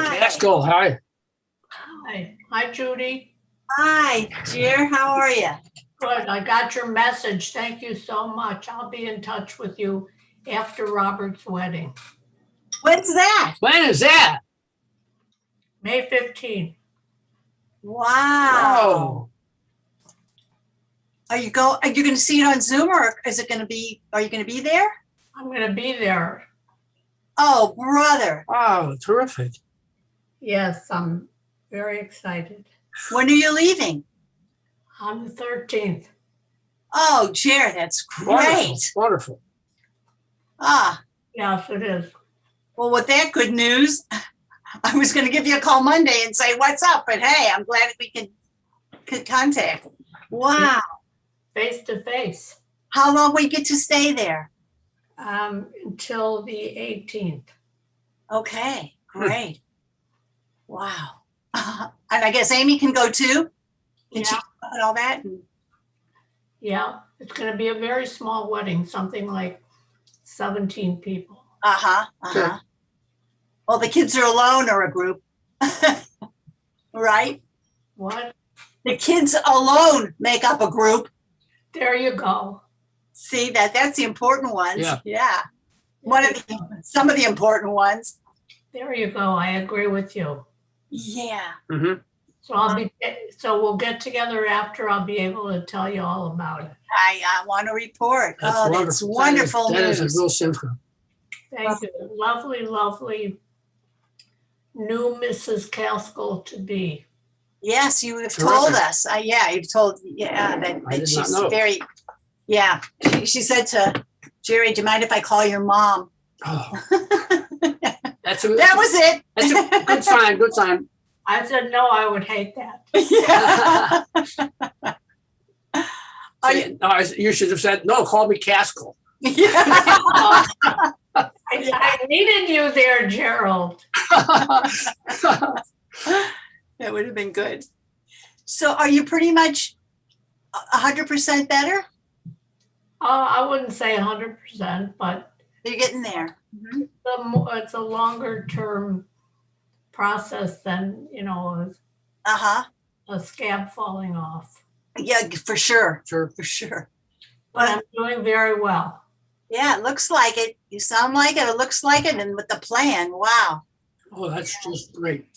Hi. Pascal, hi. Hi. Hi, Judy. Hi, dear. How are you? Good. I got your message. Thank you so much. I'll be in touch with you after Robert's wedding. When's that? When is that? May 15th. Wow. Are you going to see it on Zoom, or is it going to be, are you going to be there? I'm going to be there. Oh, brother. Oh, terrific. Yes, I'm very excited. When are you leaving? On the 13th. Oh, Jared, that's Wonderful. great. Wonderful. Ah, Yes, it is. well, with that good news, I was going to give you a call Monday and say, what's up? But hey, I'm glad we could contact. Wow. Face to face. How long will you get to stay there? Until the 18th. Okay, great. Wow. And I guess Amy can go too? Can she and all that? Yeah, it's going to be a very small wedding, something like 17 people. Uh-huh, uh-huh. Sure. Well, the kids are alone or a group, right? What? The kids alone make up a group. There you go. See, that's the important ones. Yeah. Some of the important ones. There you go. I agree with you. Yeah. Mm-hmm. So we'll get together after. I'll be able to tell you all about it. I want to report. That's wonderful That news. is a real simcha. Thank you. Lovely, lovely new Mrs. Caskell to be. Yes, you have Terrific. told us. You've told, I that did she's not know. very, she said to Jerry, do you mind if I call your mom? Oh, That that was it. That's a good sign. Good sign. I said, no, I would hate that. Yeah. You should have said, no, call me Caskell. Yeah. I needed you there, Gerald. That would have been good. So are you pretty much 100% better? I wouldn't say 100%, but You're getting there. Mm-hmm. it's a longer term process than, Uh-huh. a scab falling off. Yeah, for sure. Sure. For sure. But I'm doing very well. Yeah, it looks like it. You sound like it. It looks like it. And with the plan, wow. Oh, that's just great.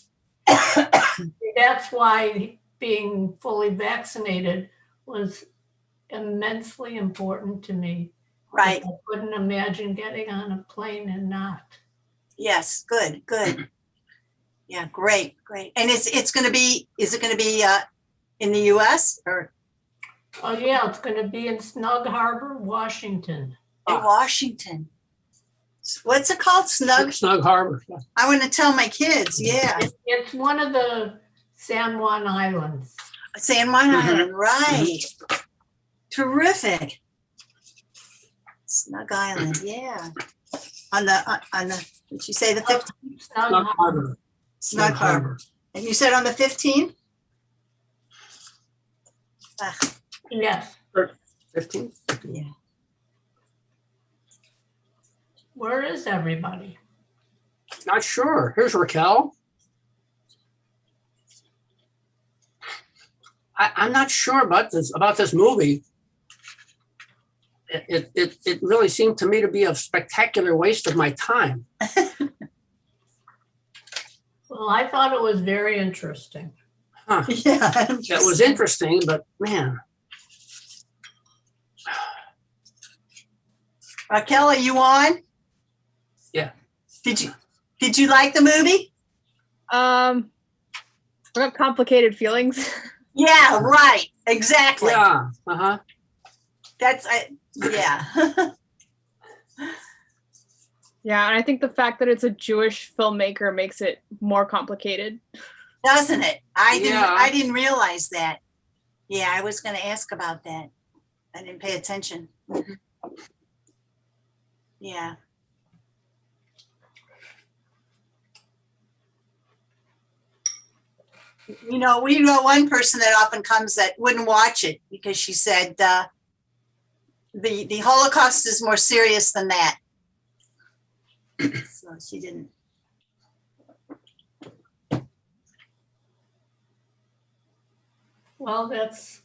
That's why being fully vaccinated was immensely important to me. Right. I couldn't imagine getting on a plane and not. Yes. Good. Yeah. Great. And it's going to be. Is it going to be in the U.S. or? Oh yeah, it's going to be in Snug Harbor, Washington. In Washington. What's it called? Snug Harbor. I want to tell my kids. Yeah. It's one of the San Juan Islands. San Juan Mm-hmm. Island. Right. Terrific. Snug Island. Yeah. On the. Did you say the 15th? Snug Harbor. Snug Harbor. And you said on the 15th? Yes. 15th? Yeah. Where is everybody? Not sure. Here's Raquel. I'm not sure about this movie. It really seemed to me to be a spectacular waste of my time. Well, I thought it was very interesting. Huh. Yeah. That was interesting, but man. Raquel, are you on? Yeah. Did you like the movie? I got complicated feelings. Yeah, right. Exactly. Yeah. Uh-huh. That's yeah. Yeah, and I think the fact that it's a Jewish filmmaker makes it more complicated. Doesn't it? Yeah. I didn't realize that. Yeah, I was going to ask about that. I didn't pay attention. Yeah. We know one person that often comes that wouldn't watch it because she said the Holocaust is more serious than that. So she didn't. Well, that's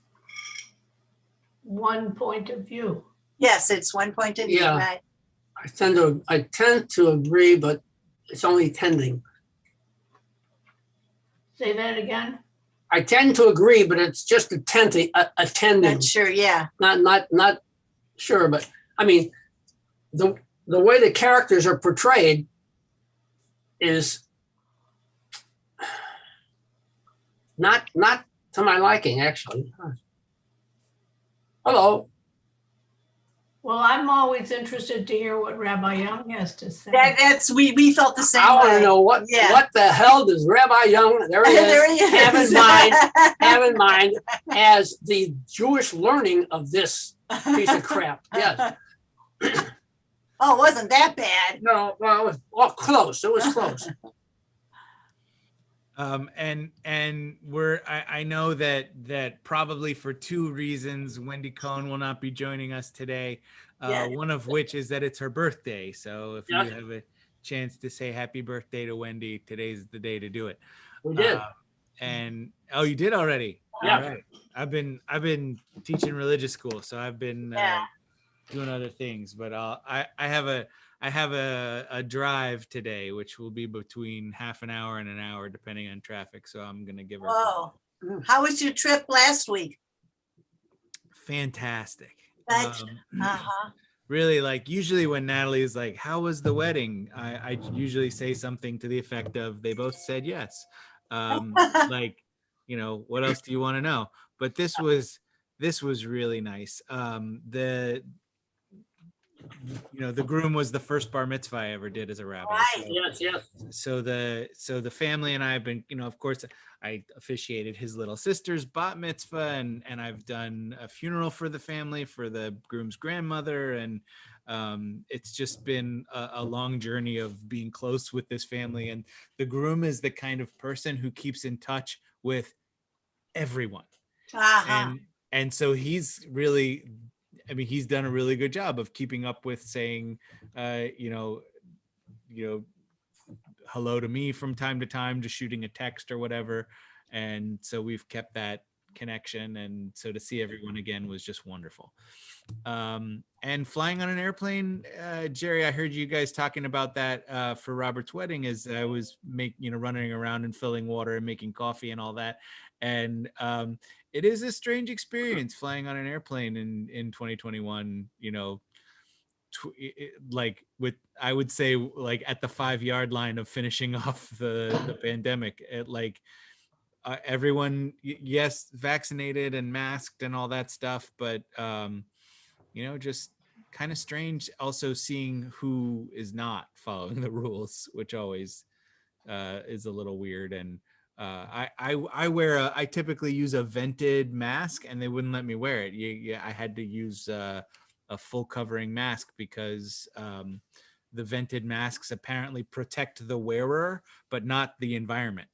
one point of view. Yes, it's one point of view, Yeah. right? I tend to agree, but it's only tending. Say that again? I tend to agree, but it's just attending. Not sure, yeah. Not sure, but I mean, the way the characters are portrayed is not to my liking, actually. Hello. Well, I'm always interested to hear what Rabbi Young has to say. That's we felt the same I want to way. know what the hell does Rabbi Young, there he is, There he is. have in mind as the Jewish learning of this piece of crap. Yes. Oh, it wasn't that bad. No, well, it was close. It was close. And I know that probably for two reasons, Wendy Cohn will not be joining us today. Yeah. One of which is that it's her birthday. So if Yeah. you have a chance to say happy birthday to Wendy, today's the day to do it. We did. And oh, you did already. Yeah. All right. I've been teaching religious school, so I've been doing other things. But I have a drive today, which will be between half an hour and an hour, depending on traffic. So I'm gonna give her. Whoa. How was your trip last week? Fantastic. Really, like usually when Natalie is like, "How was the wedding?" I usually say something to the effect of, "They both said yes." Like, what else do you want to know? But this was really nice. The groom was the first bar mitzvah I ever did as a rabbi. Right. Yes. So the family and I have been, of course, I officiated his little sister's bat mitzvah, and I've done a funeral for the family for the groom's grandmother, and it's just been a long journey of being close with this family. And the groom is the kind of person who keeps in touch with everyone, and so he's really, he's done a really good job of keeping up with saying, hello to me from time to time, just shooting a text or whatever. And so we've kept that connection. And so to see everyone again was just wonderful. And flying on an airplane, Jerry, I heard you guys talking about that for Robert's wedding as I was running around and filling water and making coffee and all that. And it is a strange experience flying on an airplane in 2021, like with, I would say, like at the 5-yard line of finishing off the pandemic. Everyone, yes, vaccinated and masked and all that stuff, but just kind of strange also seeing who is not following the rules, which always is a little weird. And I typically use a vented mask, and they wouldn't let me wear it. I had to use a full covering mask because the vented masks apparently protect the wearer, but not the environment.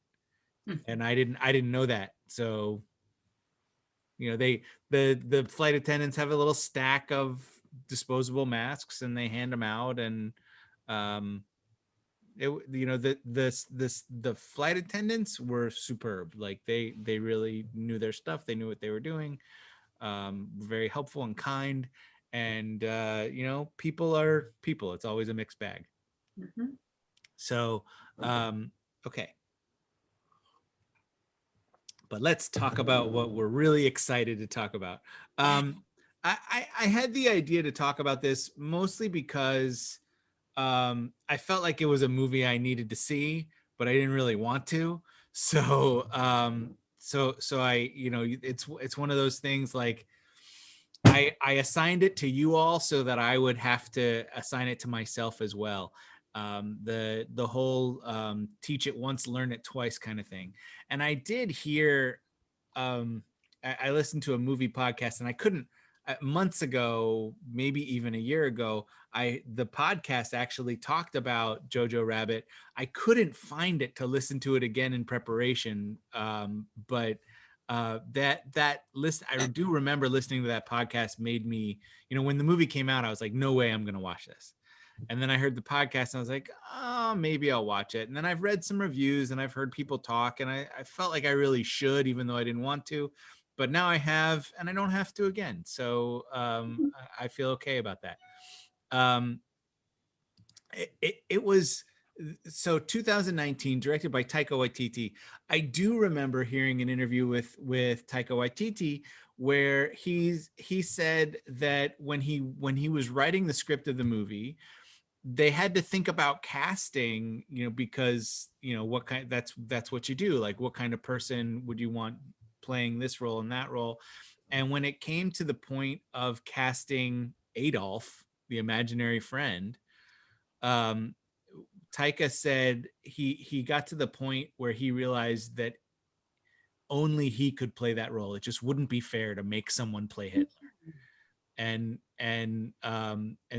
And I didn't know that. So, the flight attendants have a little stack of disposable masks and they hand them out. And the flight attendants were superb. Like they really knew their stuff. They knew what they were doing. Very helpful and kind. And people are people. It's always a mixed bag. Mm-hmm. So okay, but let's talk about what we're really excited to talk about. I had the idea to talk about this mostly because I felt like it was a movie I needed to see, but I didn't really want to. So so I, it's one of those things, like I assigned it to you all so that I would have to assign it to myself as well. The whole teach it once, learn it twice kind of thing. And I did hear, I listened to a movie podcast, and I couldn't, months ago, maybe even a year ago, the podcast actually talked about Jojo Rabbit. I couldn't find it to listen to it again in preparation, but that list, I do remember listening to that podcast, made me, when the movie came out, I was like, no way I'm gonna watch this. And then I heard the podcast and I was like, oh, maybe I'll watch it. And then I've read some reviews and I've heard people talk, and I felt like I really should, even though I didn't want to. but now I have, and I don't have to again. So I feel okay about that. It was so 2019, directed by Taika Waititi. I do remember hearing an interview with Taika Waititi where he said that when he was writing the script of the movie, they had to think about casting, because what kind, that's what you do, like what kind of person would you want playing this role and that role. And when it came to the point of casting Adolf, the imaginary friend, um Taika said he got to the point where he realized that only he could play that role. It just wouldn't be fair to make someone play Hitler. And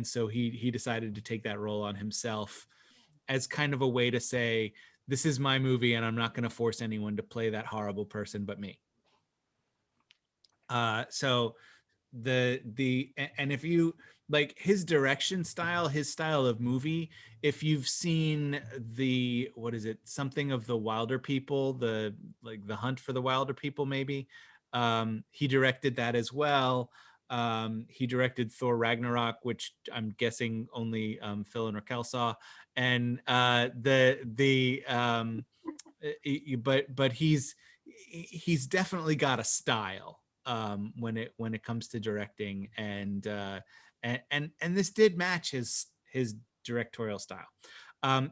so he decided to take that role on himself as kind of a way to say, this is my movie and I'm not going to force anyone to play that horrible person but me. So and if you like his direction style, his style of movie, if you've seen what is it, something of the Wilder People, the Hunt for the Wilder People, maybe, he directed that as well. He directed Thor Ragnarok, which I'm guessing only Phil and Raquel saw, and but he's definitely got a style when it comes to directing, and this did match his directorial style.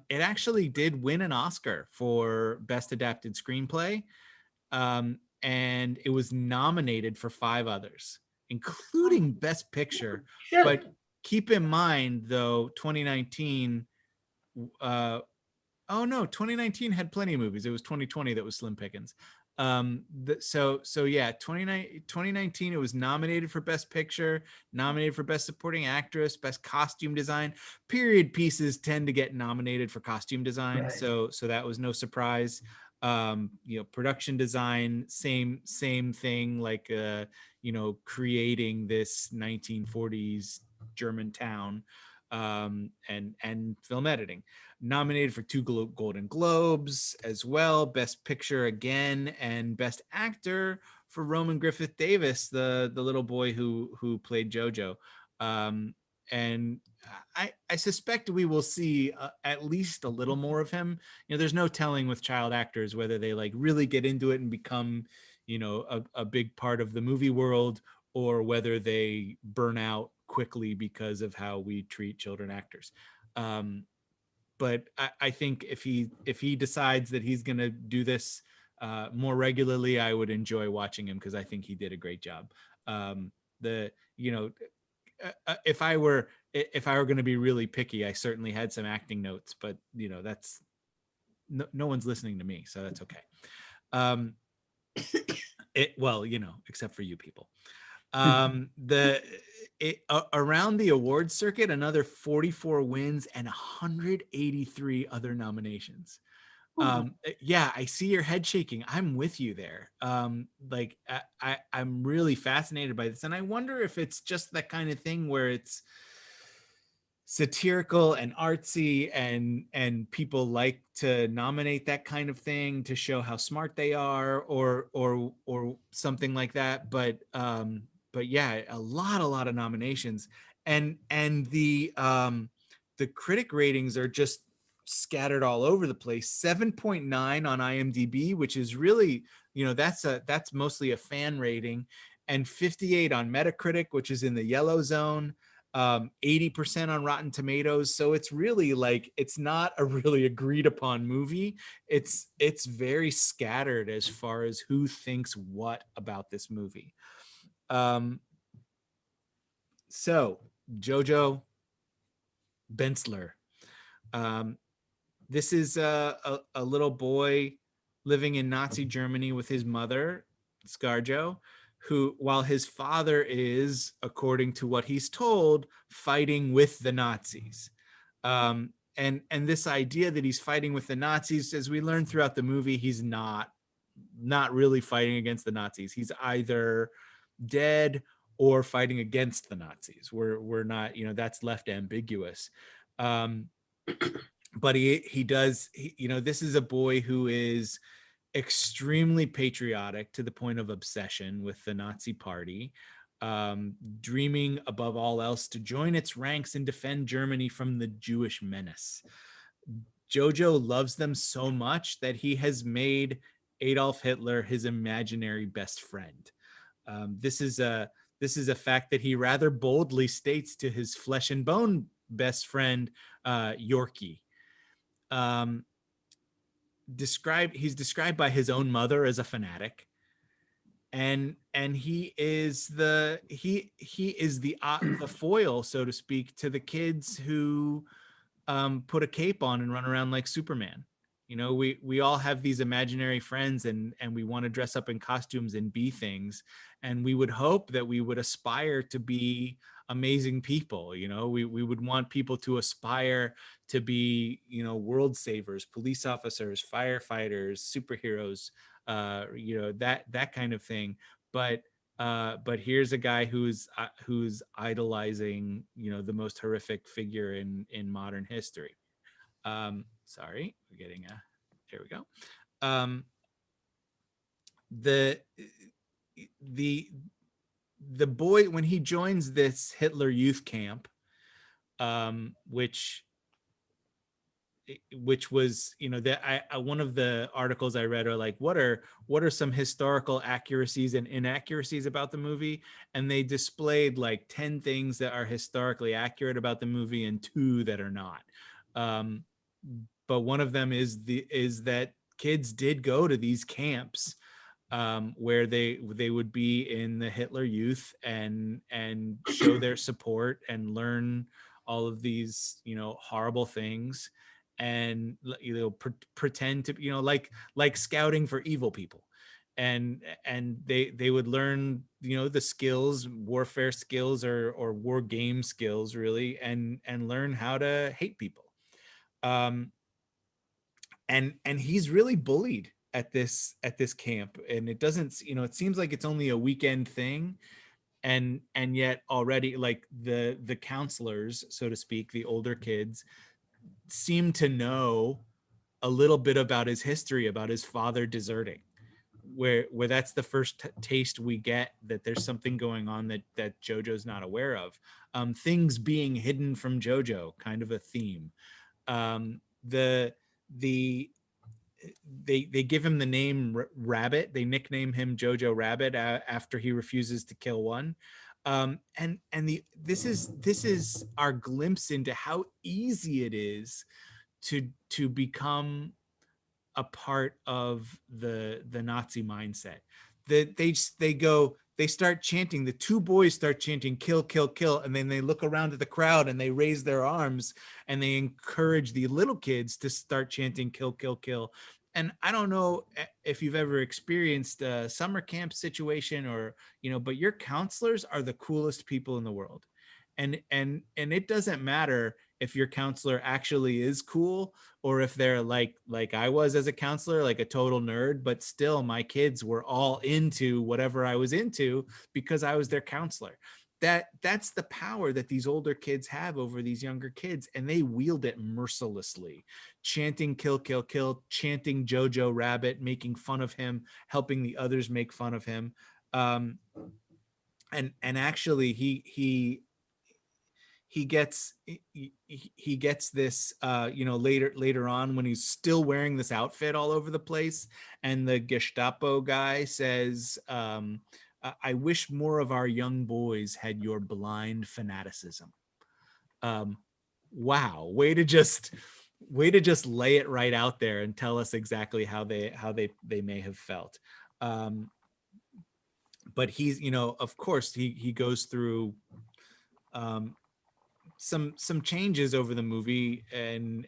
It actually did win an Oscar for Best Adapted Screenplay, and it was nominated for 5 others, including Best Picture. Shit. But keep in mind, though, 2019. Oh no, 2019 had plenty of movies. It was 2020 that was slim pickings. So yeah, 2019 it was nominated for Best Picture, nominated for Best Supporting Actress, Best Costume Design. Period pieces tend to get nominated for costume design, Right. so that was no surprise. Production design, same thing, like creating this 1940s German town, and film editing. Nominated for 2 Golden Globes as well, Best Picture again, and Best Actor for Roman Griffith Davis, the little boy who played Jojo. And I suspect we will see at least a little more of him. There's no telling with child actors whether they like really get into it and become, a big part of the movie world, or whether they burn out quickly because of how we treat children actors. But I think if he decides that he's going to do this more regularly, I would enjoy watching him, because I think he did a great job. If I were going to be really picky, I certainly had some acting notes, but that's no one's listening to me, so that's okay. Except for you people. Around the award circuit, another 44 wins and 183 other nominations. Yeah, I see your head shaking. I'm with you there. I'm really fascinated by this, and I wonder if it's just that kind of thing where it's satirical and artsy, and people like to nominate that kind of thing to show how smart they are, or something like that. But yeah, a lot of nominations, and the critic ratings are just scattered all over the place. 7.9 on IMDb, which is really, that's mostly a fan rating, and 58 on Metacritic, which is in the yellow zone. 80% on Rotten Tomatoes. So it's really like, it's not a really agreed upon movie. It's very scattered as far as who thinks what about this movie. So Jojo Bensler. This is a little boy living in Nazi Germany with his mother, Scarjo, who, while his father is, according to what he's told, fighting with the Nazis. And this idea that he's fighting with the Nazis, as we learn throughout the movie, he's not really fighting against the Nazis. He's either dead or fighting against the Nazis. We're not, that's left ambiguous. But he does, this is a boy who is extremely patriotic to the point of obsession with the Nazi party, dreaming above all else to join its ranks and defend Germany from the Jewish menace. Jojo loves them so much that he has made Adolf Hitler his imaginary best friend. This is a fact that he rather boldly states to his flesh and bone best friend, Yorkie. He's described by his own mother as a fanatic, and he is the foil, so to speak, to the kids who put a cape on and run around like Superman. You know, we all have these imaginary friends, and we want to dress up in costumes and be things, and we would hope that we would aspire to be amazing people. You know, we would want people to aspire to be, you know, world savers, police officers, firefighters, superheroes, you know, that kind of thing. But here's a guy who's idolizing, you know, the most horrific figure in modern history. Sorry, we're getting here we go. The boy, when he joins this Hitler youth camp, which was, you know, that one of the articles I read are like, what are some historical accuracies and inaccuracies about the movie? And they displayed like 10 things that are historically accurate about the movie and 2 that are not. But one of them is that kids did go to these camps, where they would be in the Hitler Youth and show their support and learn all of these, you know, horrible things, and, you know, pretend to, you know, like scouting for evil people, and they would learn, you know, the skills, warfare skills, or war game skills, really, and learn how to hate people. And he's really bullied at this camp, and it doesn't, you know, it seems like it's only a weekend thing, and yet already, like, the counselors, so to speak, the older kids, seem to know a little bit about his history, about his father deserting, where that's the first taste we get that there's something going on that Jojo's not aware of. Things being hidden from Jojo, kind of a theme. They give him the name Rabbit. They nickname him Jojo Rabbit after he refuses to kill one. This is our glimpse into how easy it is to become a part of the Nazi mindset. That they start chanting, the 2 boys start chanting, kill, kill, kill, and then they look around at the crowd and they raise their arms and they encourage the little kids to start chanting, kill, kill, kill. And I don't know if you've ever experienced a summer camp situation, or, you know, but your counselors are the coolest people in the world. And it doesn't matter if your counselor actually is cool, or if they're like I was as a counselor, like a total nerd, but still my kids were all into whatever I was into because I was their counselor. That's the power that these older kids have over these younger kids, and they wield it mercilessly, chanting kill, kill, kill, chanting Jojo Rabbit, making fun of him, helping the others make fun of him. And actually he gets this, you know, later on, when he's still wearing this outfit all over the place, and the Gestapo guy says, I wish more of our young boys had your blind fanaticism. Wow, way to just lay it right out there and tell us exactly how they may have felt. But he's, you know, of course he goes through some changes over the movie, and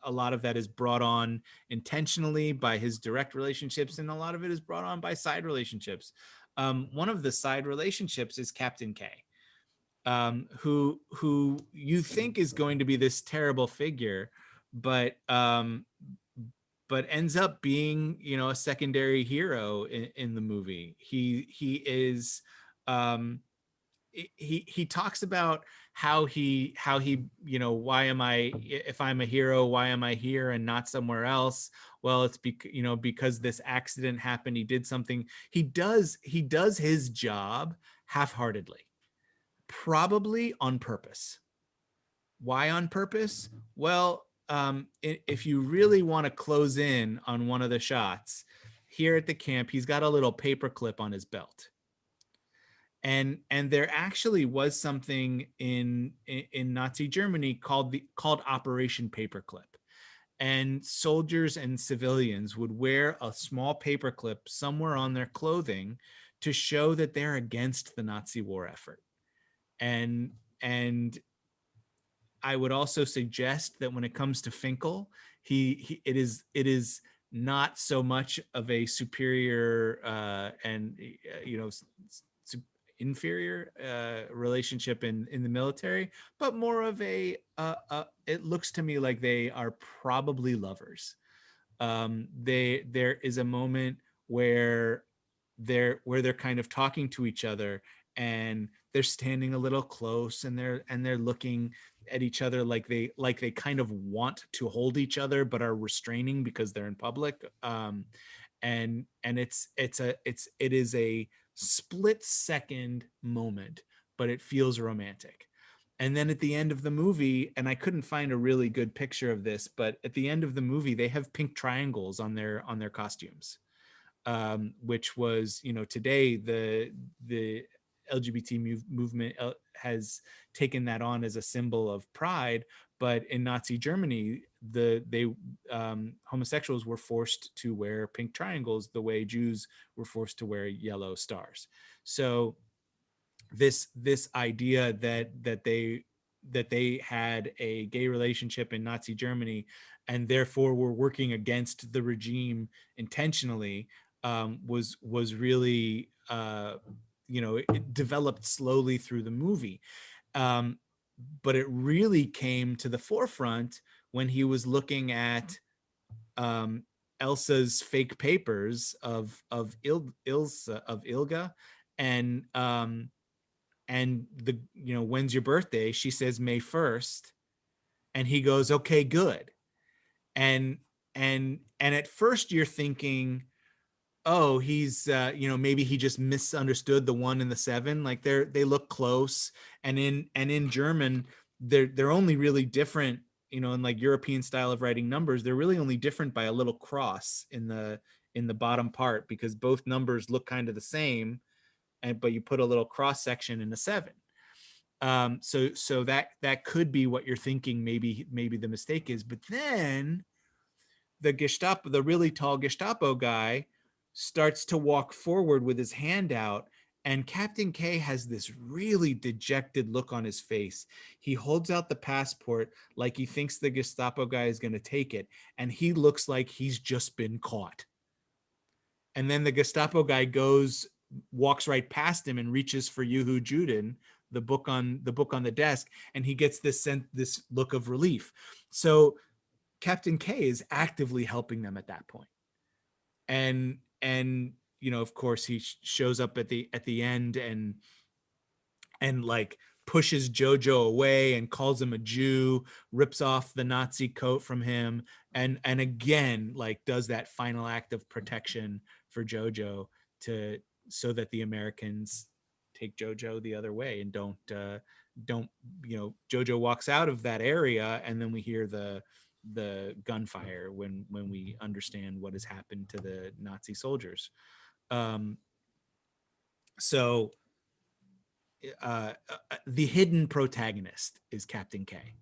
a lot of that is brought on intentionally by his direct relationships, and a lot of it is brought on by side relationships. One of the side relationships is Captain K, who you think is going to be this terrible figure, but ends up being, you know, a secondary hero in the movie. He is he talks about how he why am I, if I'm a hero, why am I here and not somewhere else? Well, it's because this accident happened. He did something. He does his job half-heartedly, probably on purpose. Why on purpose? Well, if you really want to close in on one of the shots here at the camp, he's got a little paper clip on his belt. And there actually was something in Nazi Germany called Operation Paperclip. And soldiers and civilians would wear a small paperclip somewhere on their clothing to show that they're against the Nazi war effort. And I would also suggest that when it comes to Finkel, it is not so much of a superior and inferior relationship in the military, but more of a it looks to me like they are probably lovers. There is a moment where they're kind of talking to each other, and they're standing a little close, and they're looking at each other like they kind of want to hold each other but are restraining because they're in public. And it is a split second moment, but it feels romantic. And then at the end of the movie, and I couldn't find a really good picture of this, but at the end of the movie, they have pink triangles on their costumes, which was, today the LGBT movement has taken that on as a symbol of pride. But in Nazi Germany, homosexuals were forced to wear pink triangles the way Jews were forced to wear yellow stars. So this idea that they had a gay relationship in Nazi Germany and therefore were working against the regime intentionally was really it developed slowly through the movie. But it really came to the forefront when he was looking at Elsa's fake papers of Ilga, and the when's your birthday? She says May 1st, and he goes, okay, good. And at first you're thinking, oh, he's maybe he just misunderstood the 1 and the 7. Like they look close, and in German they're only really different, in like European style of writing numbers, they're really only different by a little cross in the bottom part, because both numbers look kind of the same, but you put a little cross section in a 7. So that could be what you're thinking. Maybe the mistake is. But then the really tall Gestapo guy starts to walk forward with his hand out, and Captain K has this really dejected look on his face. He holds out the passport like he thinks the Gestapo guy is going to take it, and he looks like he's just been caught. And then the Gestapo guy walks right past him and reaches for Juhu Juden, the book on the desk, and he gets this look of relief. So Captain K is actively helping them at that point. And of course he shows up at the end and like pushes Jojo away and calls him a Jew, rips off the Nazi coat from him, and again like does that final act of protection for Jojo so that the Americans take Jojo the other way and don't Jojo walks out of that area, and then we hear the gunfire when we understand what has happened to the Nazi soldiers. So the hidden protagonist is Captain K.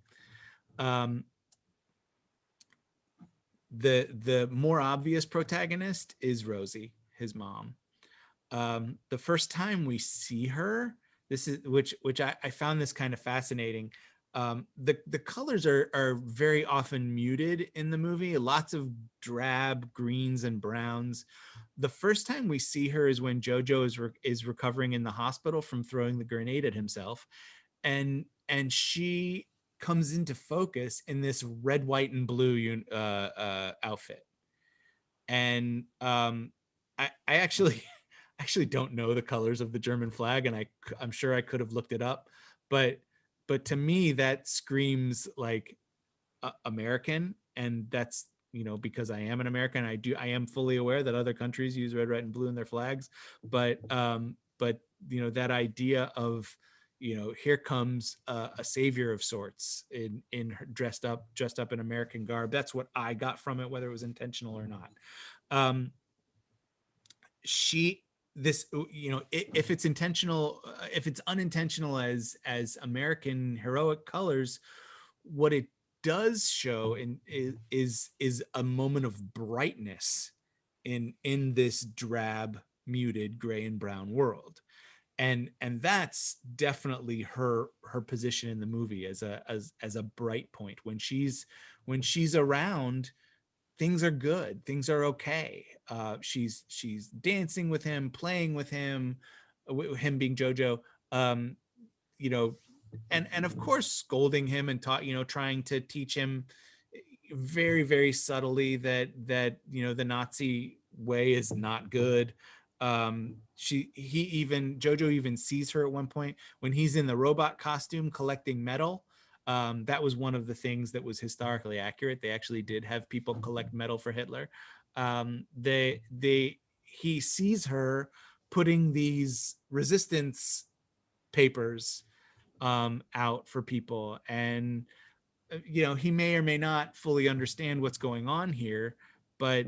The more obvious protagonist is Rosie, his mom. The first time we see her, this is which I found this kind of fascinating. The colors are very often muted in the movie, lots of drab greens and browns. The first time we see her is when Jojo is recovering in the hospital from throwing the grenade at himself, and she comes into focus in this red, white, and blue outfit. And I actually don't know the colors of the German flag, and I'm sure I could have looked it up, but to me that screams like American, and that's, you know, because I am an American. I am fully aware that other countries use red, white, and blue in their flags, but you know, that idea of, you know, here comes a savior of sorts dressed up in American garb. That's what I got from it, whether it was intentional or not. She this you know, if it's intentional, if it's unintentional as American heroic colors, what it does show is a moment of brightness in this drab, muted gray and brown world, and that's definitely her position in the movie as a bright point. When she's around, things are good, things are okay. She's dancing with him, playing with him, him being Jojo, you know, and of course scolding him and trying to teach him very, very subtly that you know, the Nazi way is not good. Jojo even sees her at one point when he's in the robot costume collecting metal. That was one of the things that was historically accurate. They actually did have people collect metal for Hitler. He sees her putting these resistance papers out for people, and you know, he may or may not fully understand what's going on here, but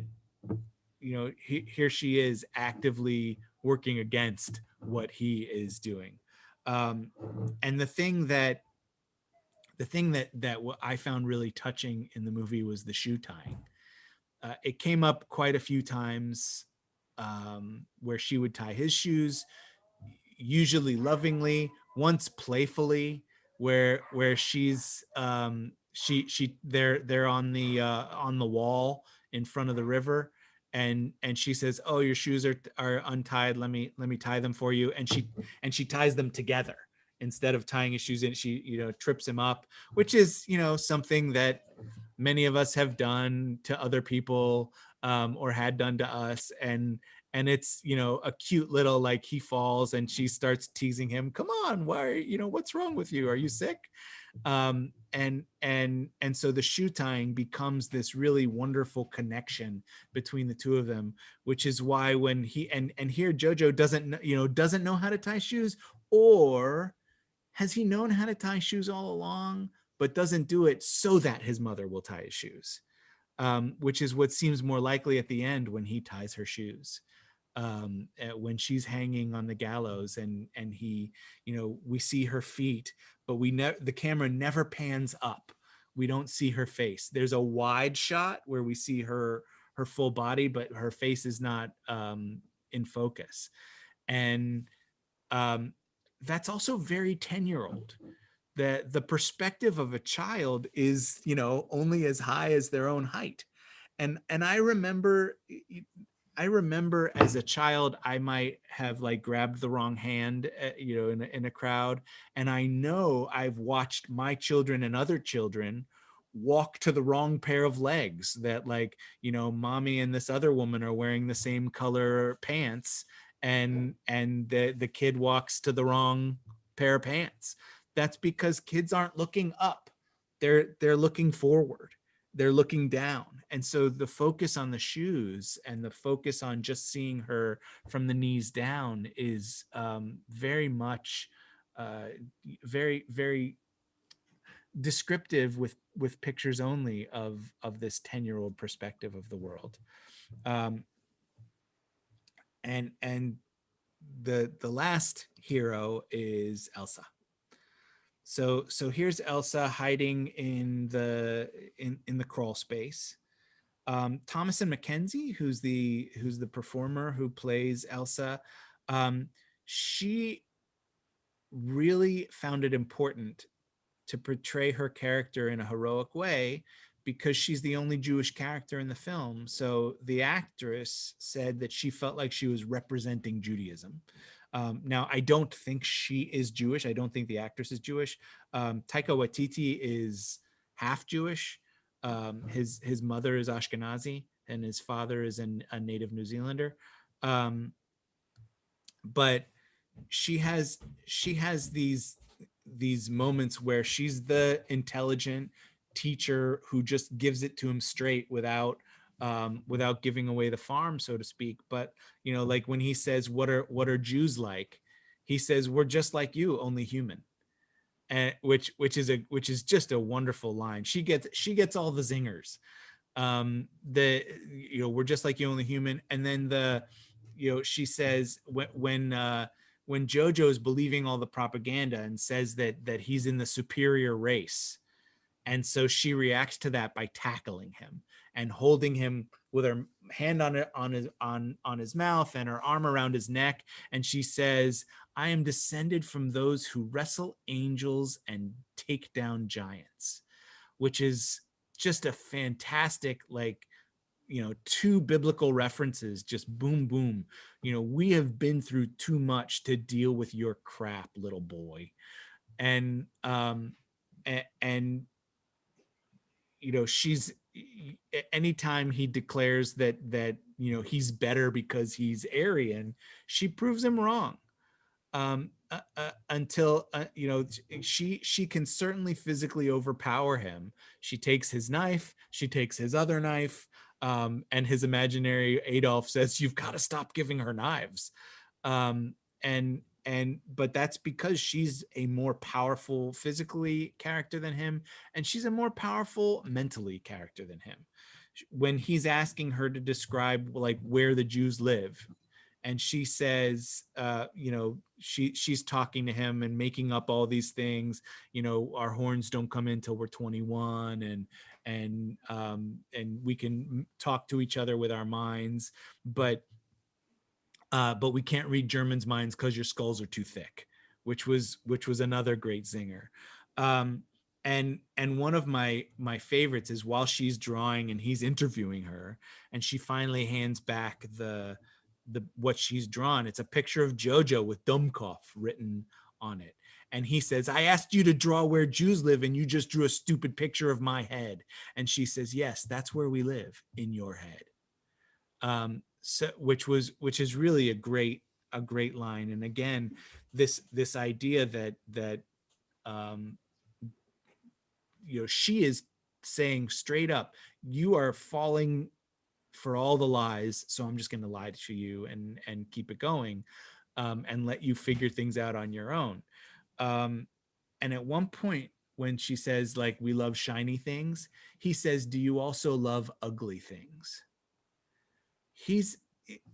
you know, here she is actively working against what he is doing. And the thing that what I found really touching in the movie was the shoe tying. It came up quite a few times, where she would tie his shoes, usually lovingly, once playfully, where she's they're on the wall in front of the river, and she says, "Oh, your shoes are untied. Let me tie them for you." And she ties them together instead of tying his shoes in. She, you know, trips him up, which is, you know, something that many of us have done to other people, or had done to us, and it's, you know, a cute little, like, he falls and she starts teasing him, "Come on, why, you know, what's wrong with you, are you sick?" And so the shoe tying becomes this really wonderful connection between the two of them, which is why when he and here Jojo doesn't know how to tie shoes, or has he known how to tie shoes all along but doesn't do it so that his mother will tie his shoes, which is what seems more likely at the end when he ties her shoes, when she's hanging on the gallows, and he, you know, we see her feet, but the camera never pans up. We don't see her face. There's a wide shot where we see her full body, but her face is not in focus. And that's also very 10-year-old. The perspective of a child is, you know, only as high as their own height. And I remember as a child, I might have like grabbed the wrong hand, you know, in a crowd. And I know I've watched my children and other children walk to the wrong pair of legs, that, like, you know, mommy and this other woman are wearing the same color pants, and the kid walks to the wrong pair of pants. That's because kids aren't looking up. They're looking forward. They're looking down. And so the focus on the shoes and the focus on just seeing her from the knees down is very much very, very descriptive with pictures only of this 10-year-old perspective of the world. And the last hero is Elsa. So here's Elsa hiding in the crawl space. Thomasin McKenzie, who's the performer who plays Elsa, she really found it important to portray her character in a heroic way because she's the only Jewish character in the film. So the actress said that she felt like she was representing Judaism. Now, I don't think she is Jewish. I don't think the actress is Jewish. Taika Waititi is half Jewish. His mother is Ashkenazi and his father is a native New Zealander. But she has these these moments where she's the intelligent teacher who just gives it to him straight without giving away the farm, so to speak. But like when he says, what are Jews like? He says, we're just like you, only human. And which is just a wonderful line. She gets all the zingers. We're just like you, only human. And then she says when Jojo's believing all the propaganda and says that he's in the superior race, and so she reacts to that by tackling him and holding him with her hand on his mouth and her arm around his neck, and she says, I am descended from those who wrestle angels and take down giants, which is just a fantastic, two biblical references, just boom, boom. We have been through too much to deal with your crap, little boy. And she's, anytime he declares that he's better because he's Aryan, she proves him wrong. Until she can certainly physically overpower him. She takes his knife, she takes his other knife, and his imaginary Adolf says, you've got to stop giving her knives. But that's because she's a more powerful physically character than him, and she's a more powerful mentally character than him. When he's asking her to describe where the Jews live, and she says, she's talking to him and making up all these things. Our horns don't come in till we're 21, and we can talk to each other with our minds, but we can't read Germans' minds because your skulls are too thick, which was another great zinger. And one of my favorites is while she's drawing and he's interviewing her, and she finally hands back the what she's drawn. It's a picture of Jojo with Dummkopf written on it. And he says, I asked you to draw where Jews live and you just drew a stupid picture of my head. And she says, yes, that's where we live, in your head. So which is really a great line. And again, this idea that she is saying straight up, you are falling for all the lies, so I'm just going to lie to you and keep it going, and let you figure things out on your own. And at one point when she says, we love shiny things, he says, do you also love ugly things?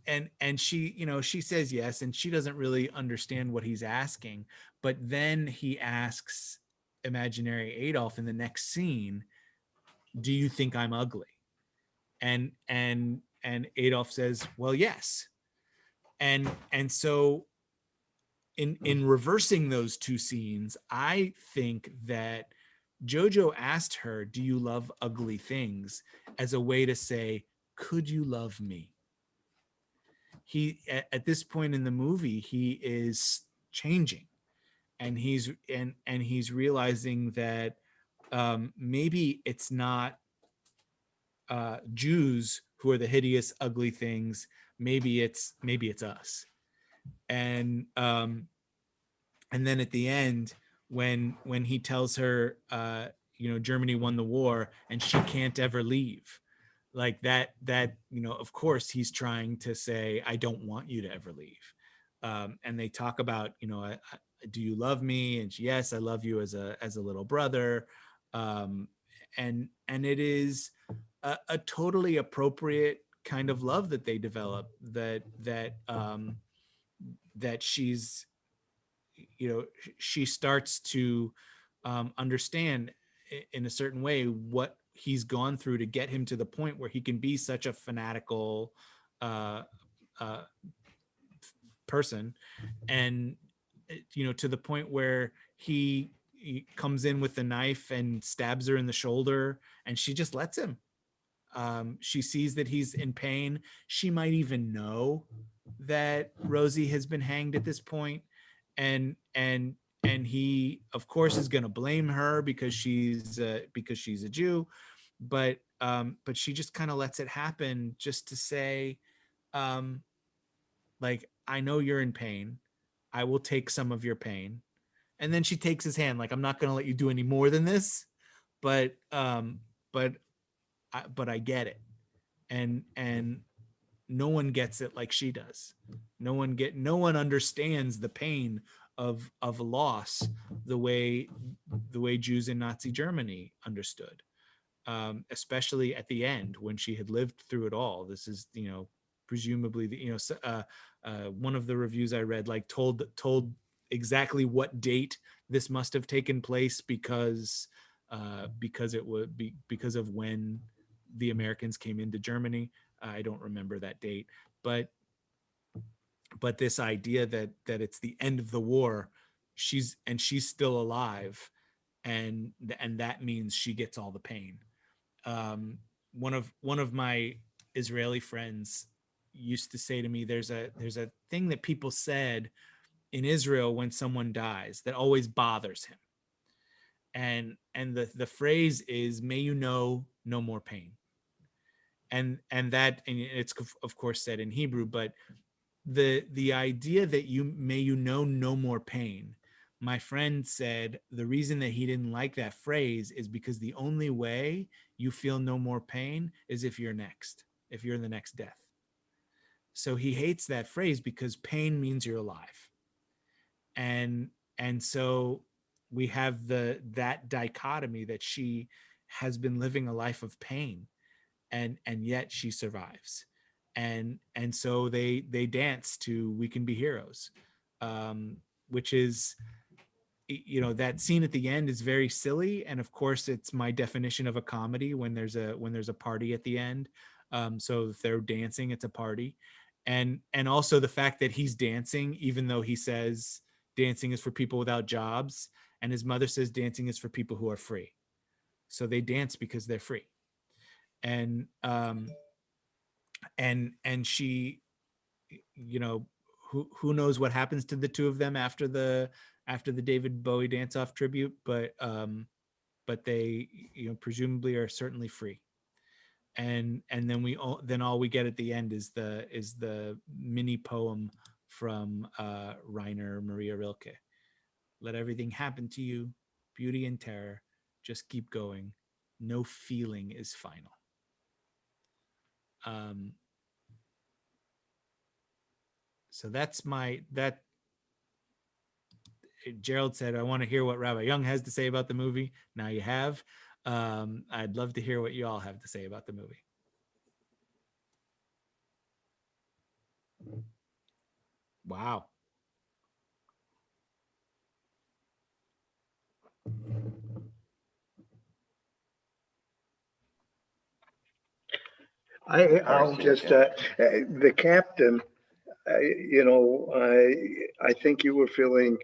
And she, she says yes, and she doesn't really understand what he's asking. But then he asks imaginary Adolf in the next scene, do you think I'm ugly? And Adolf says, well, yes. And so in reversing those two scenes, I think that Jojo asked her, do you love ugly things, as a way to say, could you love me? He, at this point in the movie, he is changing, and he's realizing that maybe it's not Jews who are the hideous, ugly things. Maybe it's us. And then at the end, when he tells her, Germany won the war and she can't ever leave, that of course he's trying to say, I don't want you to ever leave. And they talk about, do you love me? And she, yes, I love you as a little brother. And it is a totally appropriate kind of love that they develop, that she's, she starts to understand in a certain way what he's gone through to get him to the point where he can be such a fanatical person, and to the point where he comes in with the knife and stabs her in the shoulder, and she just lets him. She sees that he's in pain. She might even know that Rosie has been hanged at this point, and he of course is going to blame her because she's a Jew, but she just kind of lets it happen, just to say, I know you're in pain, I will take some of your pain, And then she takes his hand, like, I'm not going to let you do any more than this, but I get it. And no one gets it like she does. No one understands the pain of loss the way Jews in Nazi Germany understood, especially at the end when she had lived through it all. This is, presumably one of the reviews I read, like, told exactly what date this must have taken place because it would be because of when the Americans came into Germany. I don't remember that date, but this idea that it's the end of the war, she's still alive, and that means she gets all the pain. One of my Israeli friends used to say to me, there's a thing that people said in Israel when someone dies that always bothers him, and the phrase is, may you know no more pain. And it's of course said in Hebrew, but the idea that may you know no more pain, my friend said the reason that he didn't like that phrase is because the only way you feel no more pain is if you're the next death. So he hates that phrase because pain means you're alive. And so we have that dichotomy that she has been living a life of pain, and yet she survives. And so they dance to "We Can Be Heroes," which is, that scene at the end is very silly, and of course it's my definition of a comedy when there's a party at the end. So if they're dancing, it's a party. And also the fact that he's dancing even though he says dancing is for people without jobs, and his mother says dancing is for people who are free. So they dance because they're free. And she, who knows what happens to the two of them after the David Bowie dance off tribute, but they, presumably are certainly free. And then all we get at the end is the mini poem from Rainer Maria Rilke. Let everything happen to you, beauty and terror, just keep going. No feeling is final. So that's that. Gerald said, I want to hear what Rabbi Young has to say about the movie. Now you have. I'd love to hear what you all have to say about the movie. Wow. I'll just, the captain, I think you were feeling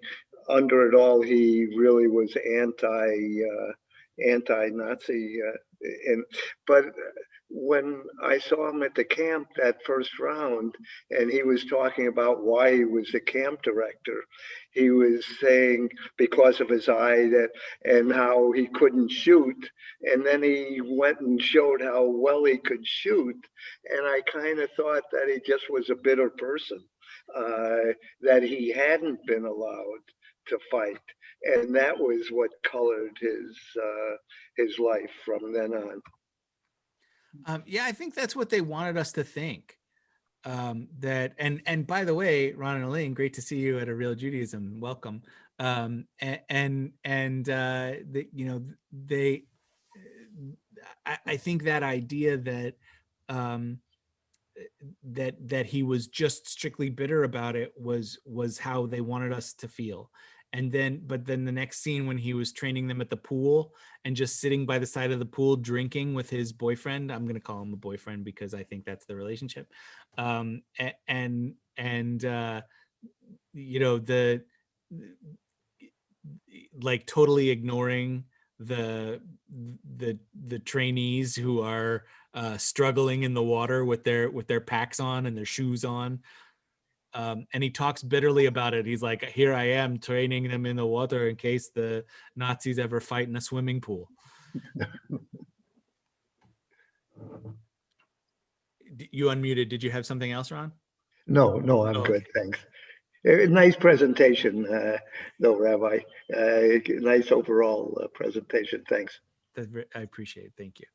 under it all. He really was anti-Nazi, but when I saw him at the camp that first round, and he was talking about why he was the camp director, he was saying because of his eye and how he couldn't shoot, and then he went and showed how well he could shoot, and I kind of thought that he just was a bitter person, that he hadn't been allowed to fight, and that was what colored his life from then on. Yeah, I think that's what they wanted us to think. That and by the way, Ron and Elaine, great to see you at A Real Judaism. Welcome. I think that idea that that he was just strictly bitter about it was how they wanted us to feel. But then the next scene when he was training them at the pool and just sitting by the side of the pool drinking with his boyfriend, I'm going to call him a boyfriend because I think that's the relationship. The like totally ignoring the trainees who are struggling in the water with their packs on and their shoes on. And he talks bitterly about it. He's like, here I am training them in the water in case the Nazis ever fight in a swimming pool. You unmuted. Did you have something else, Ron? No, I'm good. Thanks. Nice presentation, though, Rabbi. Nice overall presentation. Thanks. I appreciate it. Thank you.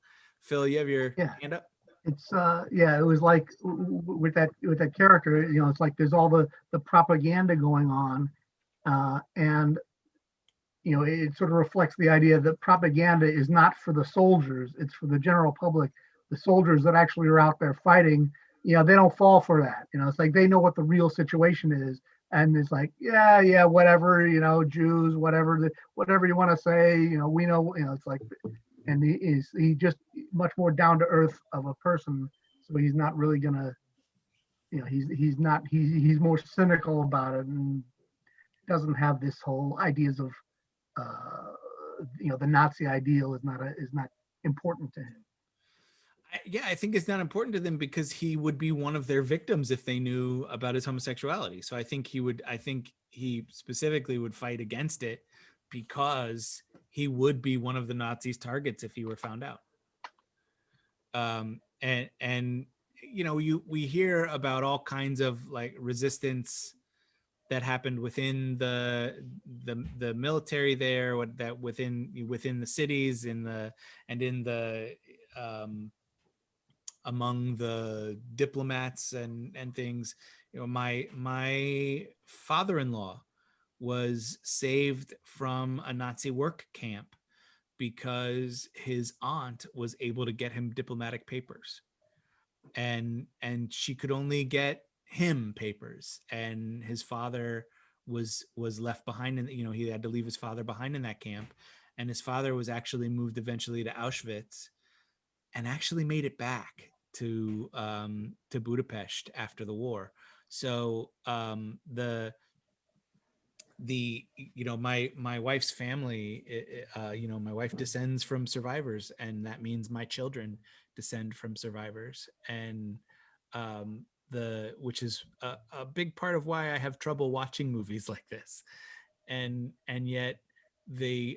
Phil, you have your Yeah. hand up? It's yeah, it was like with that character, it's like there's all the propaganda going on, and it sort of reflects the idea that propaganda is not for the soldiers, it's for the general public. The soldiers that actually are out there fighting, they don't fall for that. It's like they know what the real situation is, and it's like, yeah, whatever, Jews, whatever you want to say, we know, it's like, and he just much more down to earth of a person, so he's not really gonna, he's more cynical about it and doesn't have this whole ideas of the Nazi ideal is not important to him. Yeah, I think it's not important to them because he would be one of their victims if they knew about his homosexuality. So I think he specifically would fight against it because he would be one of the Nazis' targets if he were found out. And we hear about all kinds of like resistance that happened within the military there, that within the cities, among the diplomats and things. My father-in-law was saved from a Nazi work camp because his aunt was able to get him diplomatic papers, and she could only get him papers, and his father was left behind, and he had to leave his father behind in that camp, and his father was actually moved eventually to Auschwitz and actually made it back to Budapest after the war. So my wife's family, my wife descends from survivors, and that means my children descend from survivors, and which is a big part of why I have trouble watching movies like this, and yet they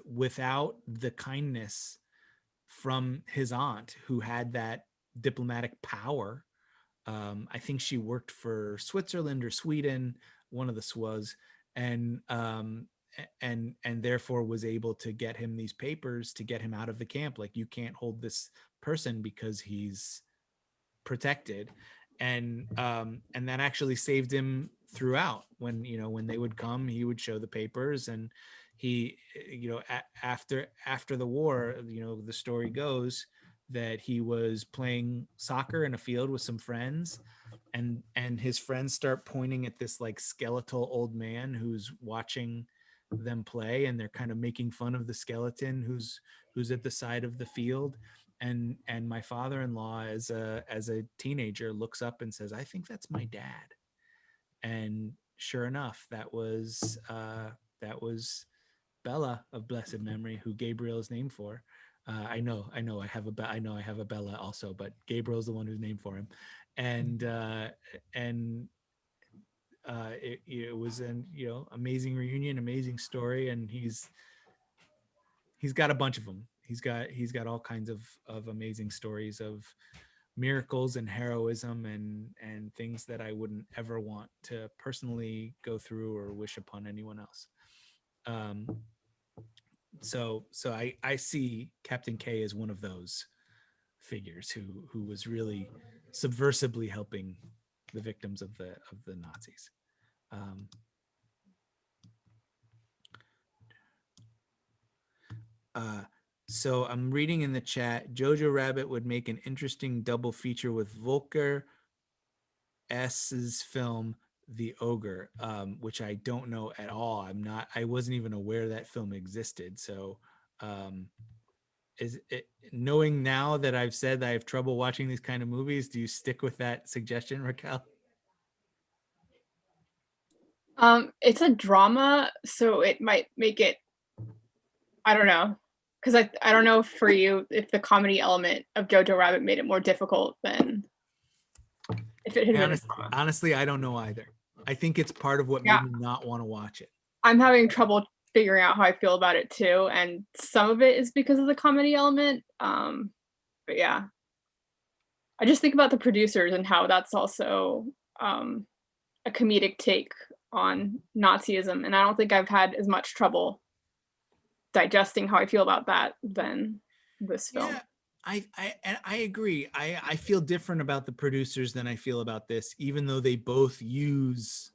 without the kindness from his aunt, who had that diplomatic power. I think she worked for Switzerland or Sweden, one of the SWAs, and therefore was able to get him these papers to get him out of the camp. Like, you can't hold this person because he's protected, and that actually saved him throughout. When they would come, he would show the papers, and he, after the war, the story goes that he was playing soccer in a field with some friends, and his friends start pointing at this like skeletal old man who's watching them play, and they're kind of making fun of the skeleton who's at the side of the field, and my father-in-law as a teenager looks up and says, "I think that's my dad." And sure enough, that was Bella of blessed memory, who Gabriel is named for. I know I have a Bella also, but Gabriel's the one who's named for him. And it was an amazing reunion, amazing story, and he's got a bunch of them. He's got all kinds of amazing stories of miracles and heroism and things that I wouldn't ever want to personally go through or wish upon anyone else. So I see Captain K as one of those figures who was really subversively helping the victims of the Nazis. So I'm reading in the chat, Jojo Rabbit would make an interesting double feature with Volker S's film The Ogre, which I don't know at all. I wasn't even aware that film existed. So is it, knowing now that I've said that I have trouble watching these kind of movies, do you stick with that suggestion, Raquel? It's a drama, so it might make it, I don't know, because I don't know for you if the comedy element of Jojo Rabbit made it more difficult than if it had been a drama. Honestly, I don't know either. I think it's part of what made me not want to watch it. I'm having trouble figuring out how I feel about it too, and some of it is because of the comedy element. But yeah. I just think about the producers and how that's also a comedic take on Nazism, and I don't think I've had as much trouble digesting how I feel about that than this film. Yeah, I agree. I feel different about the producers than I feel about this, even though they both use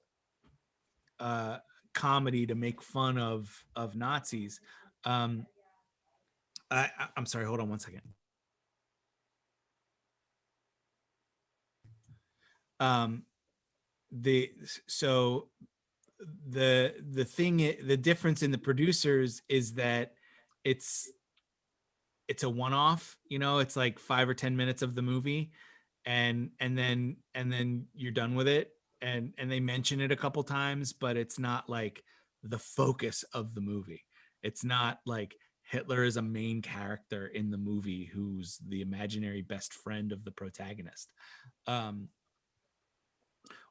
comedy to make fun of Nazis. I'm sorry. Hold on one second. So the difference in the producers is that it's a one-off, it's like 5 or 10 minutes of the movie, and then you're done with it, and they mention it a couple times, but it's not like the focus of the movie. It's not like Hitler is a main character in the movie who's the imaginary best friend of the protagonist.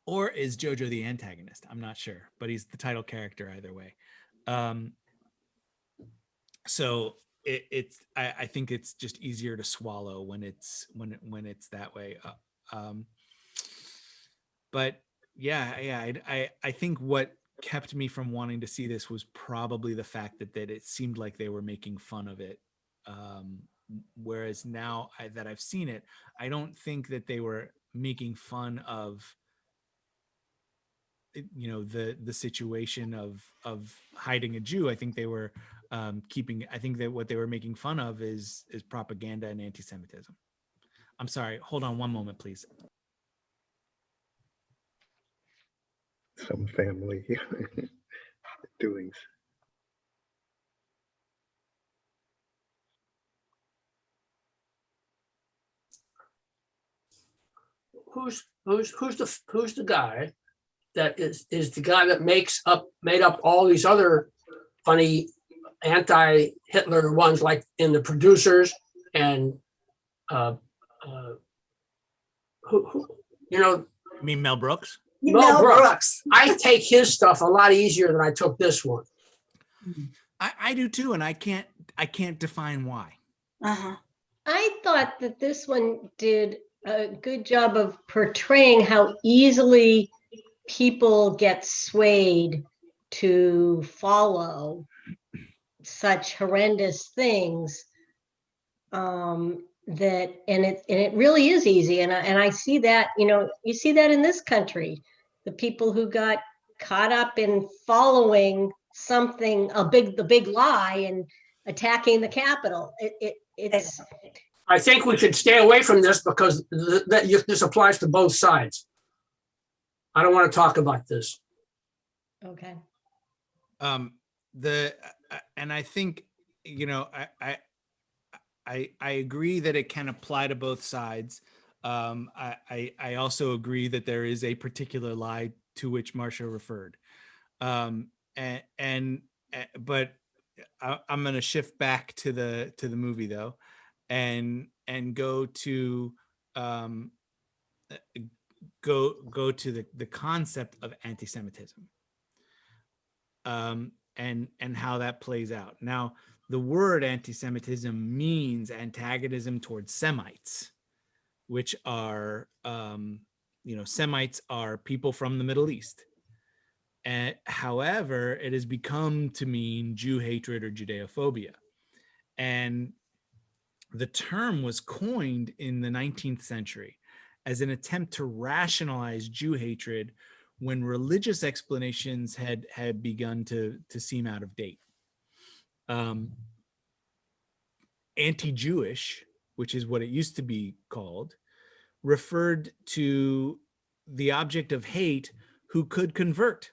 Or is Jojo the antagonist? I'm not sure, but he's the title character either way. So I think it's just easier to swallow when it's that way. But yeah, I think what kept me from wanting to see this was probably the fact that it seemed like they were making fun of it. Whereas now that I've seen it, I don't think that they were making fun of the situation of hiding a Jew. I think they were I think that what they were making fun of is propaganda and anti-Semitism. I'm sorry, hold on one moment, please. Some family doings. Who's the guy that is the guy that made up all these other funny anti-Hitler ones, like in The Producers, and who You mean Mel Brooks? Mel Brooks. I take his stuff a lot easier than I took this one. I do too, and I can't define why. Uh-huh. I thought that this one did a good job of portraying how easily people get swayed to follow such horrendous things. It really is easy, and I see that, you see that in this country, the people who got caught up in following something, the big lie, and attacking the Capitol. It's I think we should stay away from this because this applies to both sides. I don't want to talk about this. okay. And I think I agree that it can apply to both sides. I also agree that there is a particular lie to which Marcia referred. But I'm going to shift back to the movie though, and go to the concept of anti-Semitism, and how that plays out. Now, the word anti-Semitism means antagonism towards Semites, which are, Semites are people from the Middle East. And however, it has become to mean Jew hatred or Judeophobia. And the term was coined in the 19th century as an attempt to rationalize Jew hatred when religious explanations had begun to seem out of date. Anti-Jewish, which is what it used to be called, referred to the object of hate who could convert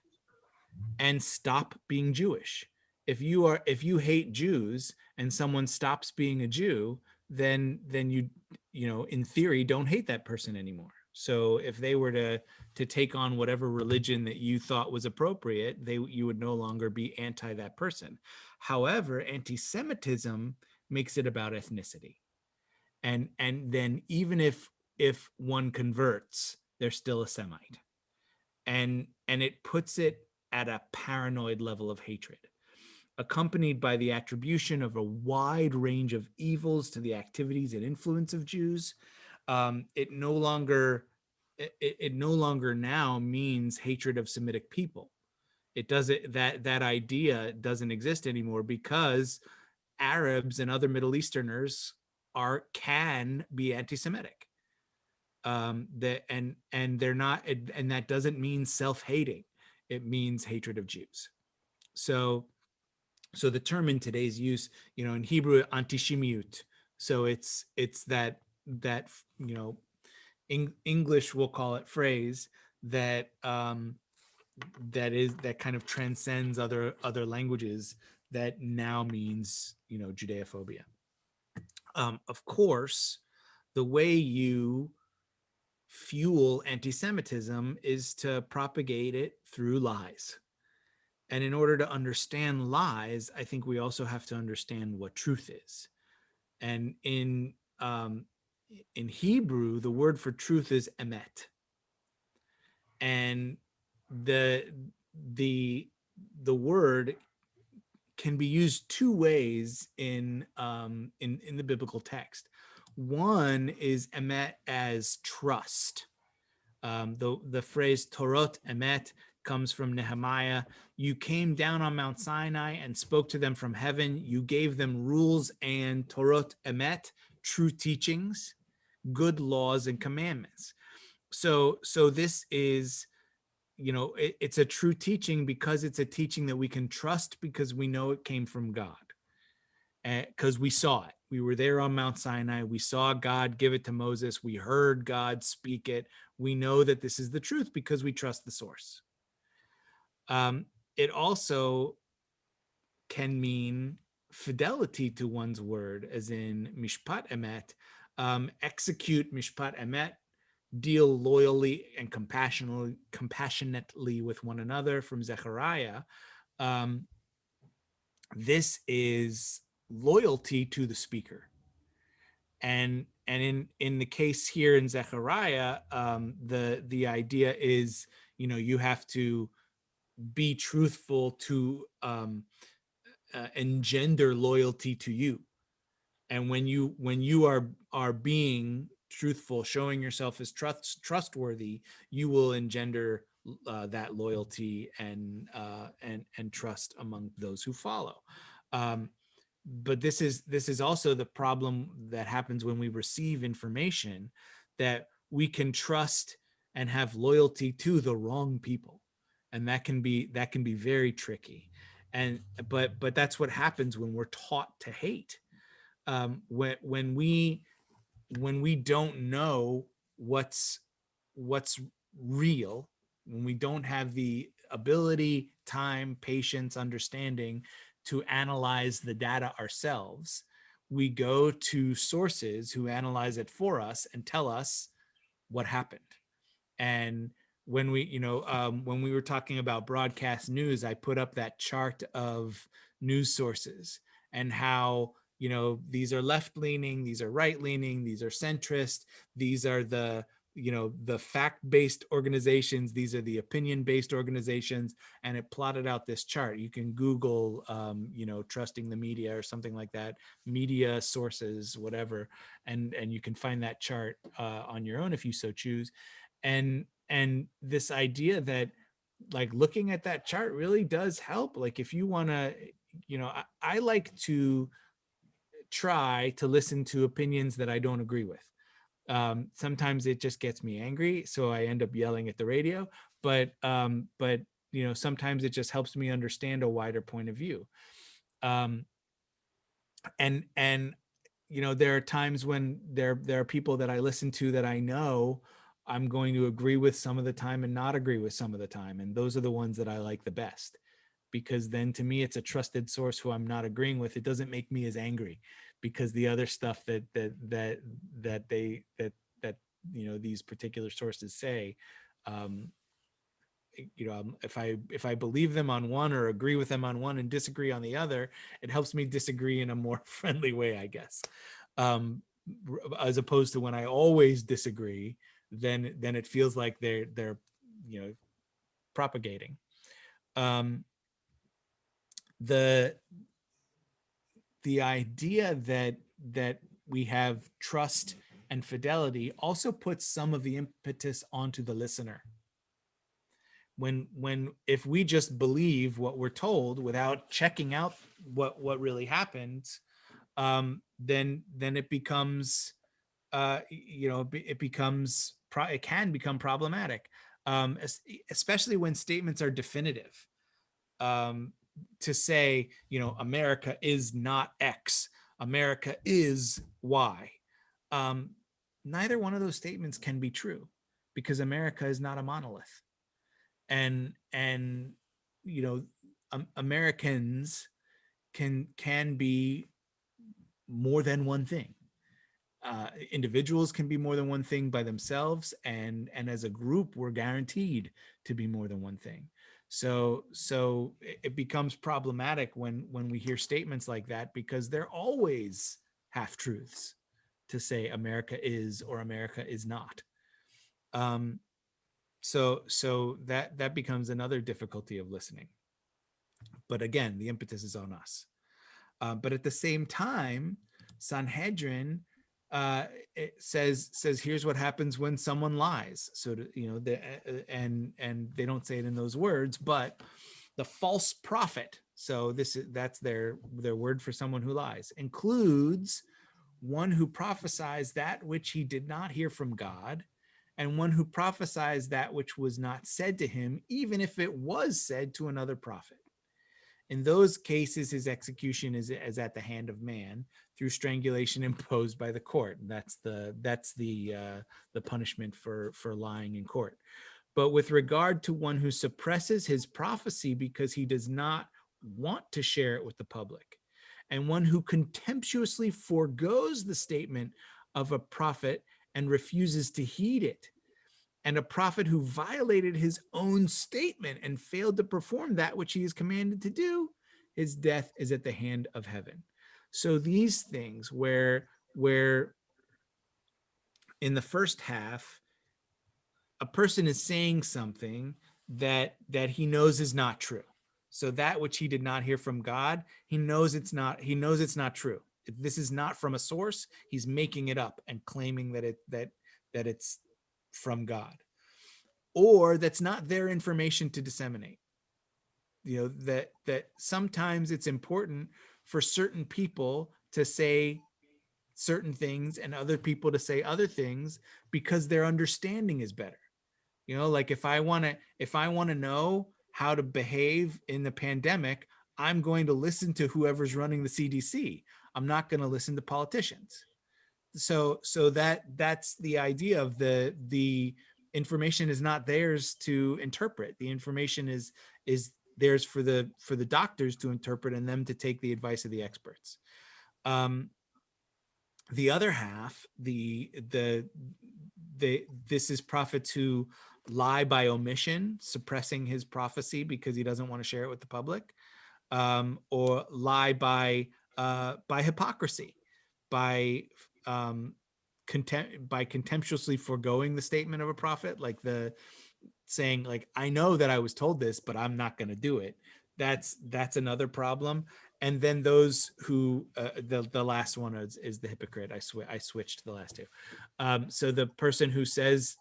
and stop being Jewish. If you hate Jews and someone stops being a Jew, then you in theory don't hate that person anymore. So if they were to take on whatever religion that you thought was appropriate, you would no longer be anti that person. However, anti-Semitism makes it about ethnicity. And then even if one converts, they're still a Semite. And it puts it at a paranoid level of hatred, accompanied by the attribution of a wide range of evils to the activities and influence of Jews, it no longer it no longer now means hatred of Semitic people. It doesn't, that idea doesn't exist anymore, because Arabs and other Middle Easterners can be anti-Semitic. And they're not, and that doesn't mean self-hating. It means hatred of Jews. So the term in today's use, in Hebrew, antishimiyut. So it's that English will call it phrase that that kind of transcends other languages, that now means Judeophobia. Of course, the way you fuel anti-Semitism is to propagate it through lies. And in order to understand lies, I think we also have to understand what truth is. And in Hebrew, the word for truth is emet. And the word can be used two ways in the biblical text. One is emet as trust. The phrase Torot emet comes from Nehemiah. You came down on Mount Sinai and spoke to them from heaven. You gave them rules and Torot emet, true teachings, good laws and commandments. So this is, it's a true teaching because it's a teaching that we can trust, because we know it came from God. Because we saw it. We were there on Mount Sinai. We saw God give it to Moses. We heard God speak it. We know that this is the truth because we trust the source. It also can mean fidelity to one's word, as in mishpat emet, execute mishpat emet, deal loyally and compassionately with one another, from Zechariah. This is loyalty to the speaker. And in the case here in Zechariah, the idea is, you have to be truthful to engender loyalty to you. And when you are being truthful, showing yourself as trustworthy, you will engender that loyalty and trust among those who follow. But this is also the problem that happens when we receive information, that we can trust and have loyalty to the wrong people, and that can be very tricky. And but that's what happens when we're taught to hate. When we don't know what's real, when we don't have the ability, time, patience, understanding to analyze the data ourselves, we go to sources who analyze it for us and tell us what happened. And when we were talking about broadcast news, I put up that chart of news sources and how, these are left-leaning, these are right-leaning, these are centrist, these are the fact-based organizations, these are the opinion-based organizations, and it plotted out this chart. You can Google, trusting the media or something like that, media sources, whatever, and you can find that chart on your own if you so choose. And this idea that, like, looking at that chart really does help. Like, if you want to, I like to try to listen to opinions that I don't agree with. Sometimes it just gets me angry, so I end up yelling at the radio. But sometimes it just helps me understand a wider point of view. And there are times when there are people that I listen to that I know I'm going to agree with some of the time and not agree with some of the time, and those are the ones that I like the best, because then to me it's a trusted source who I'm not agreeing with. It doesn't make me as angry, because the other stuff that these particular sources say, if I believe them on one or agree with them on one and disagree on the other, it helps me disagree in a more friendly way, I guess, as opposed to when I always disagree, then it feels like they're propagating. The idea that we have trust and fidelity also puts some of the impetus onto the listener. If we just believe what we're told without checking out what really happens, then it becomes it can become problematic, especially when statements are definitive. To say, America is not X, America is Y. Neither one of those statements can be true, because America is not a monolith. And Americans can be more than one thing. Individuals can be more than one thing by themselves, and as a group, we're guaranteed to be more than one thing. So it becomes problematic when we hear statements like that, because they're always half truths to say America is or America is not. So that becomes another difficulty of listening. But again, the impetus is on us. But at the same time, Sanhedrin it says here's what happens when someone lies. So and they don't say it in those words, but the false prophet. So that's their word for someone who lies, includes one who prophesies that which he did not hear from God, and one who prophesies that which was not said to him, even if it was said to another prophet. In those cases, his execution is at the hand of man through strangulation imposed by the court. And that's the punishment for lying in court. But with regard to one who suppresses his prophecy because he does not want to share it with the public, and one who contemptuously forgoes the statement of a prophet and refuses to heed it, and a prophet who violated his own statement and failed to perform that which he is commanded to do, his death is at the hand of heaven. So these things where in the first half, a person is saying something that he knows is not true. So that which he did not hear from God, he knows it's not true. This is not from a source. He's making it up and claiming that it's from God, or that's not their information to disseminate. That sometimes it's important for certain people to say certain things and other people to say other things, because their understanding is better. Like if I want to know how to behave in the pandemic, I'm going to listen to whoever's running the CDC. I'm not going to listen to politicians. So that's the idea of the information is not theirs to interpret. The information is theirs for the doctors to interpret, and them to take the advice of the experts. The other half, this is prophets who lie by omission, suppressing his prophecy because he doesn't want to share it with the public, or lie by hypocrisy, by contemptuously foregoing the statement of a prophet, like saying, like, I know that I was told this, but I'm not going to do it. That's another problem. And then those who the last one is the hypocrite. I switched the last two. So the person who says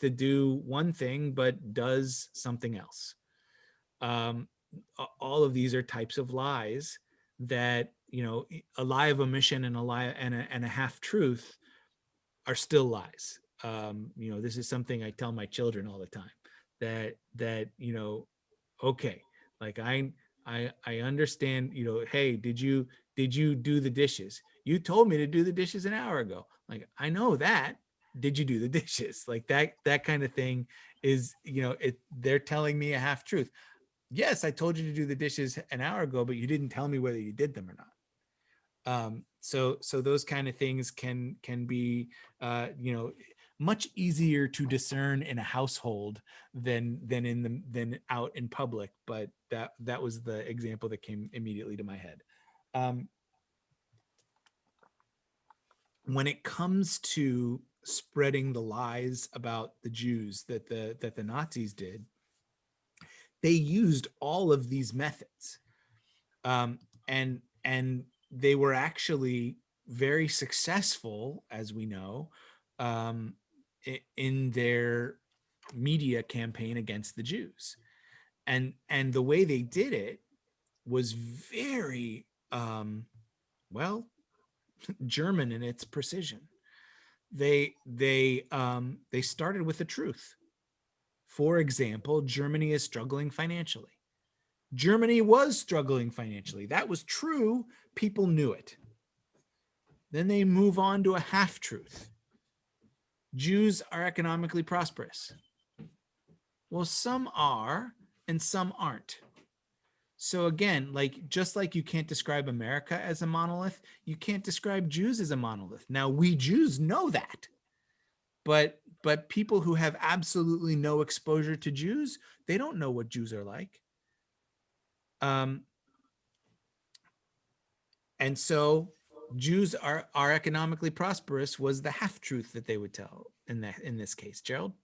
to do one thing but does something else. All of these are types of lies that, a lie of omission and a lie and a half truth are still lies. This is something I tell my children all the time, that okay, like I understand, hey, did you do the dishes? You told me to do the dishes an hour ago. Like, I know that. Did you do the dishes? Like that kind of thing is, they're telling me a half truth. Yes, I told you to do the dishes an hour ago, but you didn't tell me whether you did them or not. So those kind of things can be, much easier to discern in a household than out in public. But that was the example that came immediately to my head. When it comes to spreading the lies about the Jews that the Nazis did, they used all of these methods, and they were actually very successful, as we know, in their media campaign against the Jews. And the way they did it was very, well, German in its precision. They started with the truth. For example, Germany is struggling financially. Germany was struggling financially. That was true. People knew it. Then they move on to a half-truth. Jews are economically prosperous. Well, some are and some aren't. So again, just like you can't describe America as a monolith, you can't describe Jews as a monolith. Now, we Jews know that. But people who have absolutely no exposure to Jews, they don't know what Jews are like. And so Jews are economically prosperous was the half-truth that they would tell in this case. Gerald?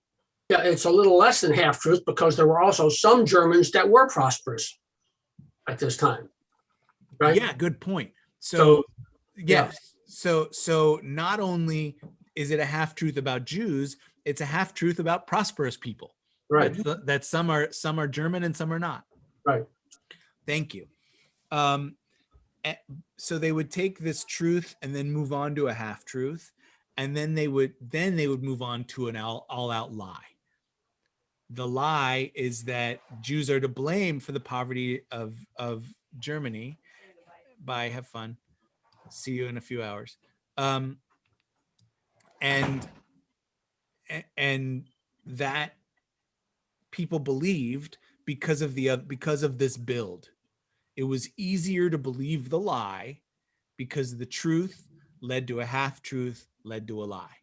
Yeah, it's a little less than half truth because there were also some Germans that were prosperous at this time, right? Yeah, good point. So not only is it a half-truth about Jews, it's a half-truth about prosperous people. Right. That some are German and some are not. Right. Thank you. So they would take this truth and then move on to a half-truth, and then they would move on to an all-out lie. The lie is that Jews are to blame for the poverty of Germany. Bye, have fun. See you in a few hours. And that people believed because of this build. It was easier to believe the lie because the truth led to a half-truth, led to a lie.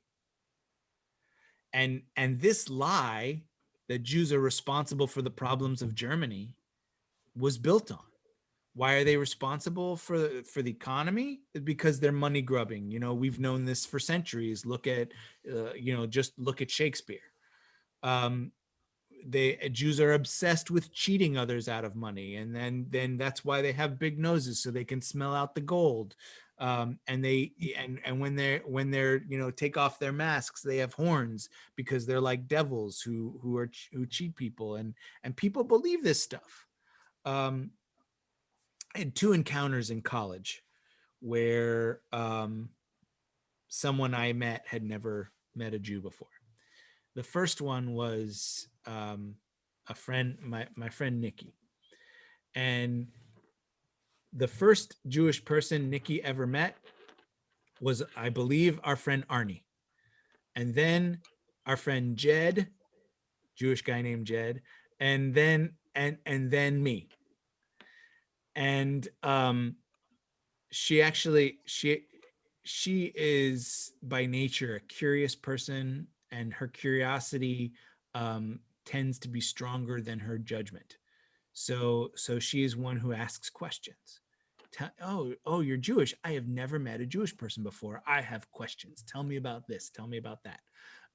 And this lie that Jews are responsible for the problems of Germany was built on. Why are they responsible for the economy? Because they're money grubbing. We've known this for centuries. Look at, just look at Shakespeare. Jews are obsessed with cheating others out of money, and then that's why they have big noses so they can smell out the gold. And when they're take off their masks, they have horns because they're like devils who cheat people, and people believe this stuff. I had 2 encounters in college where someone I met had never met a Jew before. The first one was a friend, my friend Nikki. And the first Jewish person Nikki ever met was, I believe, our friend Arnie. And then our friend Jed, Jewish guy named Jed, and then me. And she is by nature a curious person, and her curiosity tends to be stronger than her judgment. So she is one who asks questions. Oh, you're Jewish. I have never met a Jewish person before. I have questions. Tell me about this. Tell me about that.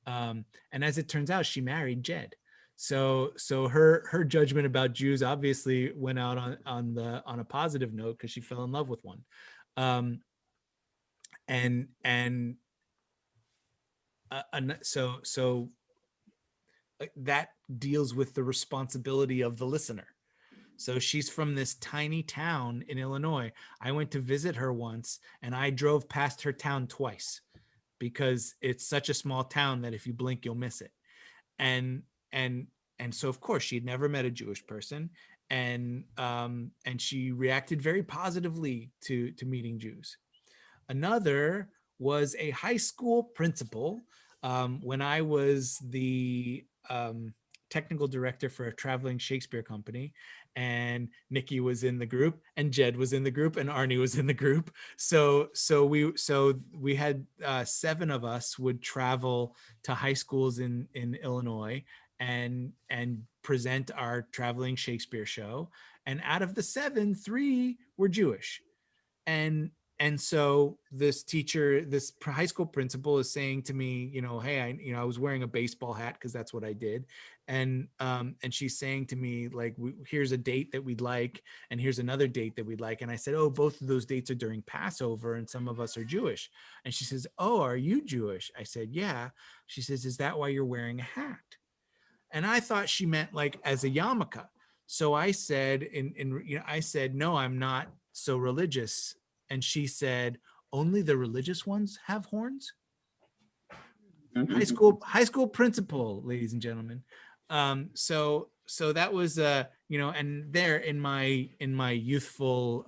And as it turns out, she married Jed. So her judgment about Jews obviously went out on a positive note because she fell in love with one. So that deals with the responsibility of the listener. So she's from this tiny town in Illinois. I went to visit her once, and I drove past her town twice because it's such a small town that if you blink, you'll miss it. And so of course she had never met a Jewish person, and she reacted very positively to meeting Jews. Another was a high school principal. When I was the technical director for a traveling Shakespeare company, and Nikki was in the group, and Jed was in the group, and Arnie was in the group. So we had 7 of us would travel to high schools in Illinois and present our traveling Shakespeare show. And out of the 7, 3 were Jewish. And And so this teacher, this high school principal is saying to me, hey, I was wearing a baseball hat because that's what I did. And she's saying to me, like, here's a date that we'd like, and here's another date that we'd like. And I said, oh, both of those dates are during Passover, and some of us are Jewish. And she says, oh, are you Jewish? I said, yeah. She says, is that why you're wearing a hat? And I thought she meant like as a yarmulke. So I said, I said, no, I'm not so religious. And she said, only the religious ones have horns? High school principal, ladies and gentlemen. So that was and there in my youthful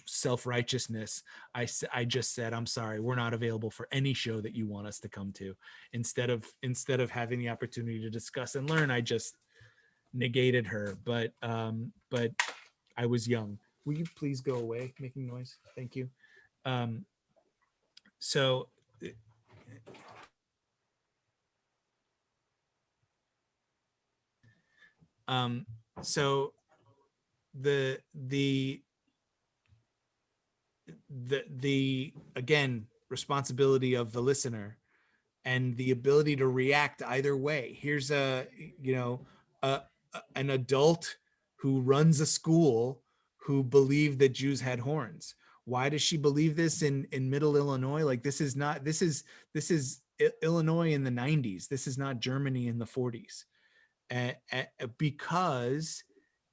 self-righteousness, I just said, I'm sorry, we're not available for any show that you want us to come to. Instead of having the opportunity to discuss and learn, I just negated her. But I was young. Will you please go away making noise? Thank you. So the again, responsibility of the listener and the ability to react either way. Here's an adult who runs a school who believed that Jews had horns. Why does she believe this in middle Illinois? Like, this is Illinois in the 90s. This is not Germany in the 40s. Because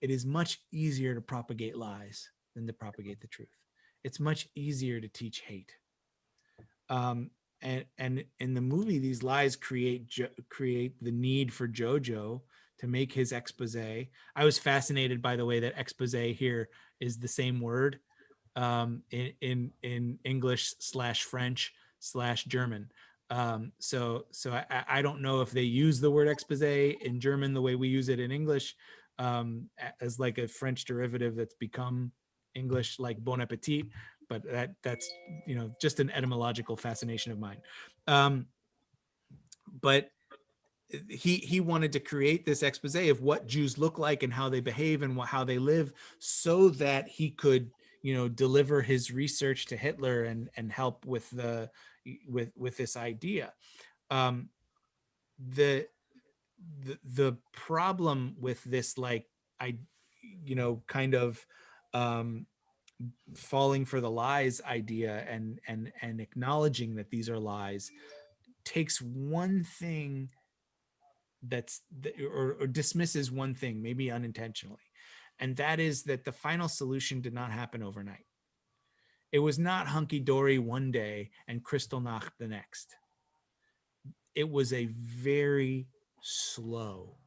it is much easier to propagate lies than to propagate the truth. It's much easier to teach hate. And in the movie, these lies create the need for Jojo to make his expose. I was fascinated by the way that expose here is the same word in English / French / German. So I don't know if they use the word expose in German the way we use it in English, as like a French derivative that's become English, like bon appetit, but that's just an etymological fascination of mine. But he wanted to create this expose of what Jews look like and how they behave and how they live, so that he could deliver his research to Hitler and help with this idea. The problem with this, like, kind of falling for the lies idea and acknowledging that these are lies takes one thing or dismisses one thing, maybe unintentionally, and that is that the final solution did not happen overnight. It was not hunky-dory one day and Kristallnacht the next. It was a very slow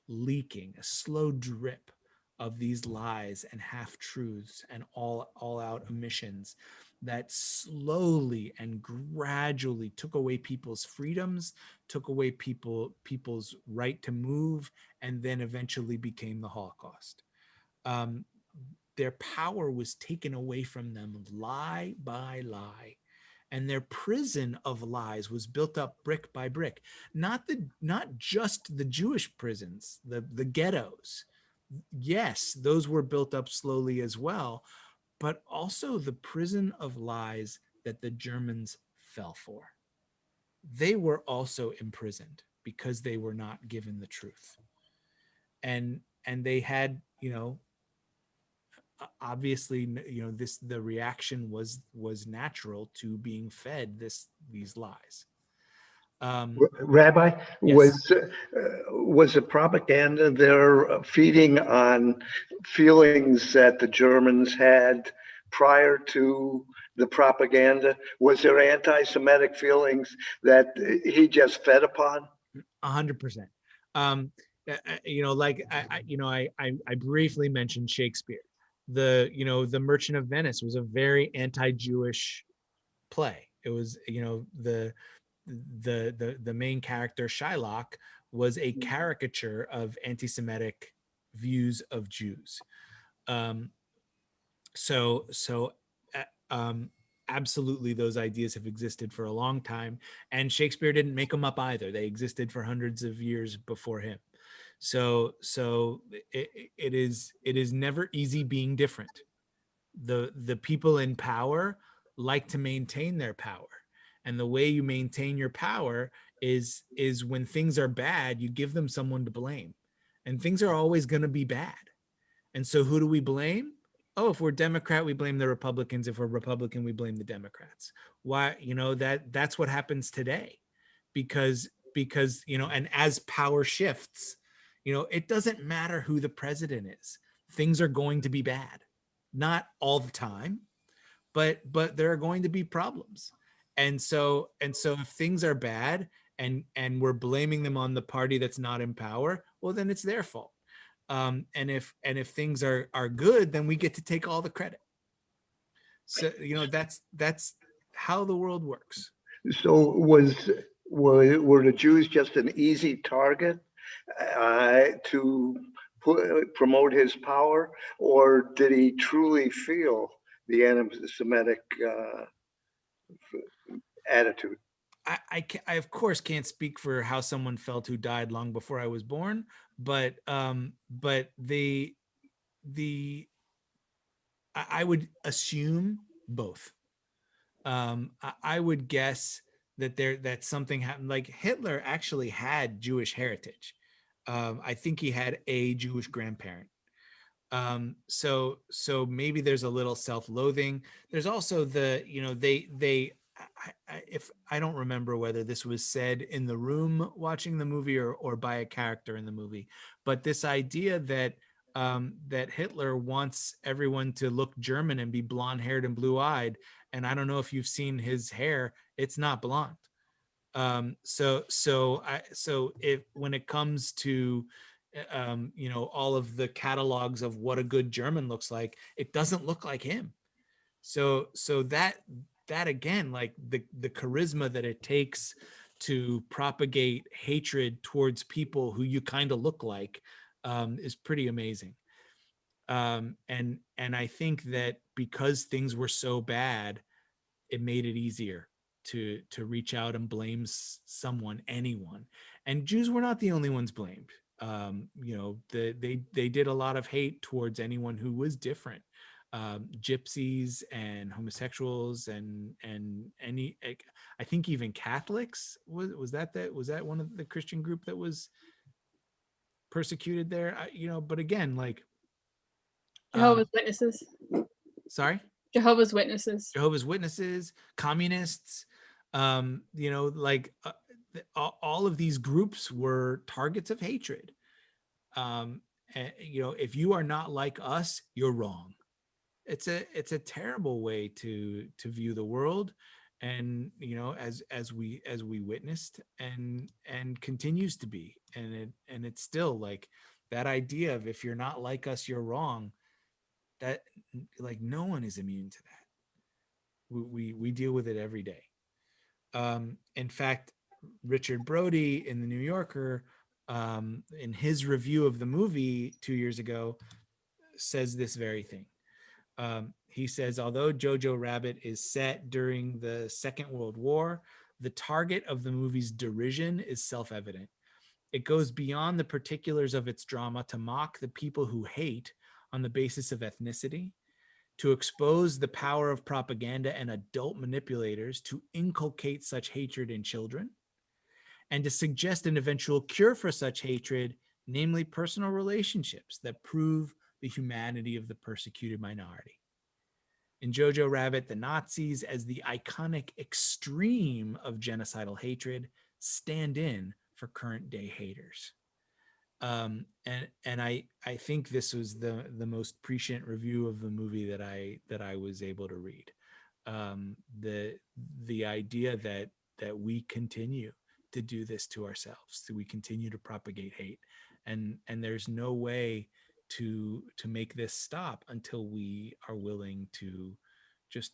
leaking, a slow drip of these lies and half-truths and all-out omissions that slowly and gradually took away people's freedoms, took away people's right to move, and then eventually became the Holocaust. Their power was taken away from them lie by lie, and their prison of lies was built up brick by brick. Not just the Jewish prisons, the ghettos. Yes, those were built up slowly as well, but also the prison of lies that the Germans fell for. They were also imprisoned because they were not given the truth. And they had, obviously, the reaction was natural to being fed these lies. Rabbi, Yes. was the propaganda there feeding on feelings that the Germans had prior to the propaganda? Was there anti-Semitic feelings that he just fed upon? 100%. Like I briefly mentioned Shakespeare. The Merchant of Venice was a very anti-Jewish play. It was, the main character Shylock was a caricature of anti-Semitic views of Jews. Absolutely, those ideas have existed for a long time, and Shakespeare didn't make them up either. They existed for hundreds of years before him. So it is never easy being different. the people in power like to maintain their power, and the way you maintain your power is when things are bad, you give them someone to blame, and things are always going to be bad. And so who do we blame? Oh, if we're Democrat, we blame the Republicans. If we're Republican, we blame the Democrats. Why? That's what happens today, because and as power shifts, it doesn't matter who the president is. Things are going to be bad. Not all the time, but there are going to be problems. And so if things are bad and we're blaming them on the party that's not in power, well, then it's their fault. And if things are good, then we get to take all the credit. So that's how the world works. So were the Jews just an easy target to promote his power, or did he truly feel the anti-Semitic attitude? I of course can't speak for how someone felt who died long before I was born, but I would assume both. I would guess that something happened. Like Hitler actually had Jewish heritage. I think he had a Jewish grandparent. So maybe there's a little self-loathing. There's also if I don't remember whether this was said in the room watching the movie or by a character in the movie, but this idea that Hitler wants everyone to look German and be blonde-haired and blue-eyed. And I don't know if you've seen his hair; it's not blonde. So if when it comes to all of the catalogs of what a good German looks like, it doesn't look like him. So that again, like the charisma that it takes to propagate hatred towards people who you kind of look like is pretty amazing. And I think that because things were so bad, it made it easier to reach out and blame anyone. And Jews were not the only ones blamed. They did a lot of hate towards anyone who was different. Gypsies and homosexuals and any, I think even Catholics was that one of the Christian group that was persecuted there. But again, like Jehovah's Witnesses. Sorry? Jehovah's Witnesses. Jehovah's Witnesses, communists, all of these groups were targets of hatred. If you are not like us, you're wrong. It's a terrible way to view the world, and as we witnessed and continues to be, and it's still like that idea of if you're not like us, you're wrong. That, like, no one is immune to that. We deal with it every day. In fact, Richard Brody in the New Yorker, in his review of the movie 2 years ago, says this very thing. He says, although Jojo Rabbit is set during the Second World War, the target of the movie's derision is self-evident. It goes beyond the particulars of its drama to mock the people who hate on the basis of ethnicity, to expose the power of propaganda and adult manipulators to inculcate such hatred in children, and to suggest an eventual cure for such hatred, namely personal relationships that prove the humanity of the persecuted minority. In Jojo Rabbit, the Nazis, as the iconic extreme of genocidal hatred, stand in for current day haters. And I think this was the most prescient review of the movie that I was able to read. The idea that we continue to do this to ourselves, that we continue to propagate hate, and there's no way to make this stop until we are willing to just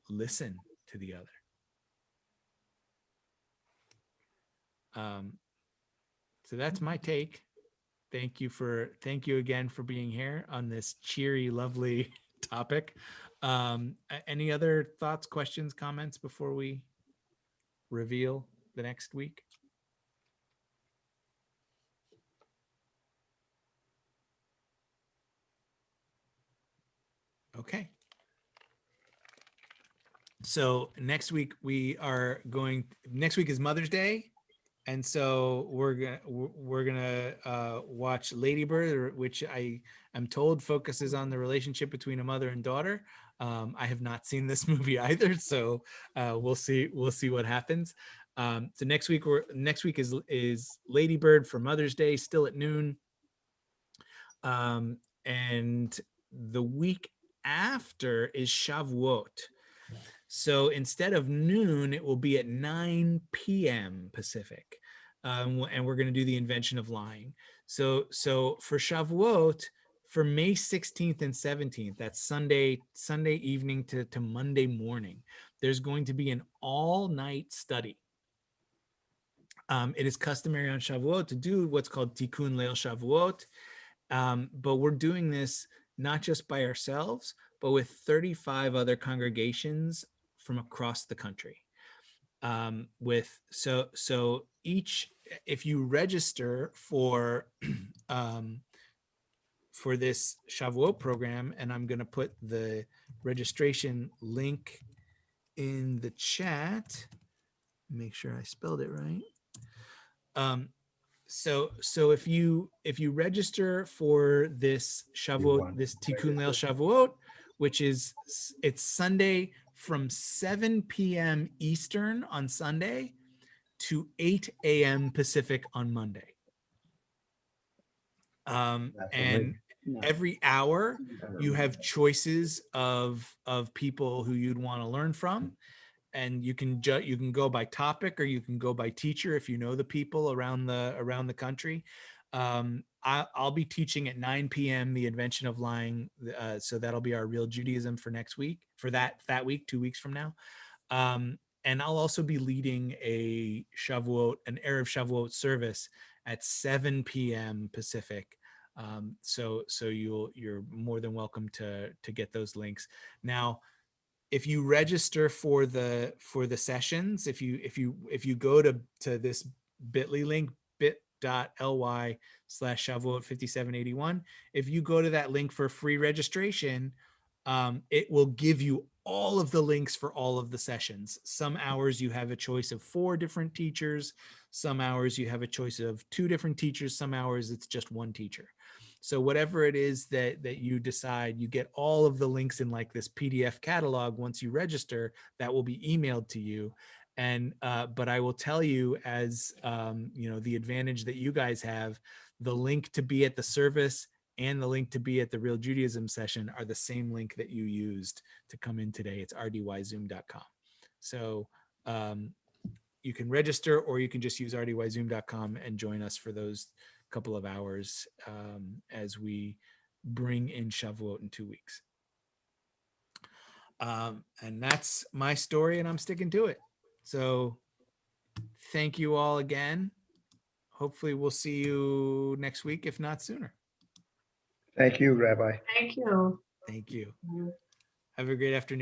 listen to the other. So that's my take. Thank you again for being here on this cheery, lovely topic. Any other thoughts, questions, comments before we reveal the next week? Okay. So next week next week is Mother's Day. And so we're gonna watch Lady Bird, which I am told focuses on the relationship between a mother and daughter. I have not seen this movie either, so we'll see what happens. So next week is Lady Bird for Mother's Day, still at noon. And the week after is Shavuot. So instead of noon, it will be at 9 p.m. Pacific. And we're going to do the invention of lying. So for Shavuot, for May 16th and 17th, that's Sunday evening to Monday morning, there's going to be an all-night study. It is customary on Shavuot to do what's called Tikkun Leil Shavuot. But we're doing this not just by ourselves, but with 35 other congregations from across the country. So each, if you register for this Shavuot program, and I'm going to put the registration link in the chat, make sure I spelled it right. So if you register for this Shavuot, this Tikkun Leil Shavuot, which is, it's Sunday from 7 p.m. Eastern on Sunday to 8 a.m. Pacific on Monday. And every hour you have choices of people who you'd want to learn from. And you can go by topic, or you can go by teacher if you know the people around the country. I'll be teaching at 9 p.m. the invention of lying, so that'll be our Real Judaism for next week, for that week, 2 weeks from now. And I'll also be leading an Erev Shavuot service at 7 p.m. Pacific. So you're more than welcome to get those links. Now, if you register for the sessions, if you go to this bit.ly link, bit.ly/Shavuot 5781, if you go to that link for free registration, it will give you all of the links for all of the sessions. Some hours you have a choice of 4 different teachers. Some hours you have a choice of 2 different teachers. Some hours it's just one teacher. So whatever it is that you decide, you get all of the links in like this PDF catalog once you register, that will be emailed to you. And but I will tell you, as the advantage that you guys have, the link to be at the service and the link to be at the Real Judaism session are the same link that you used to come in today. It's rdyzoom.com. So you can register, or you can just use rdyzoom.com and join us for those couple of hours as we bring in Shavuot in 2 weeks. And that's my story, and I'm sticking to it. So thank you all again. Hopefully we'll see you next week, if not sooner. Thank you, Rabbi. Thank you. Thank you. Have a great afternoon.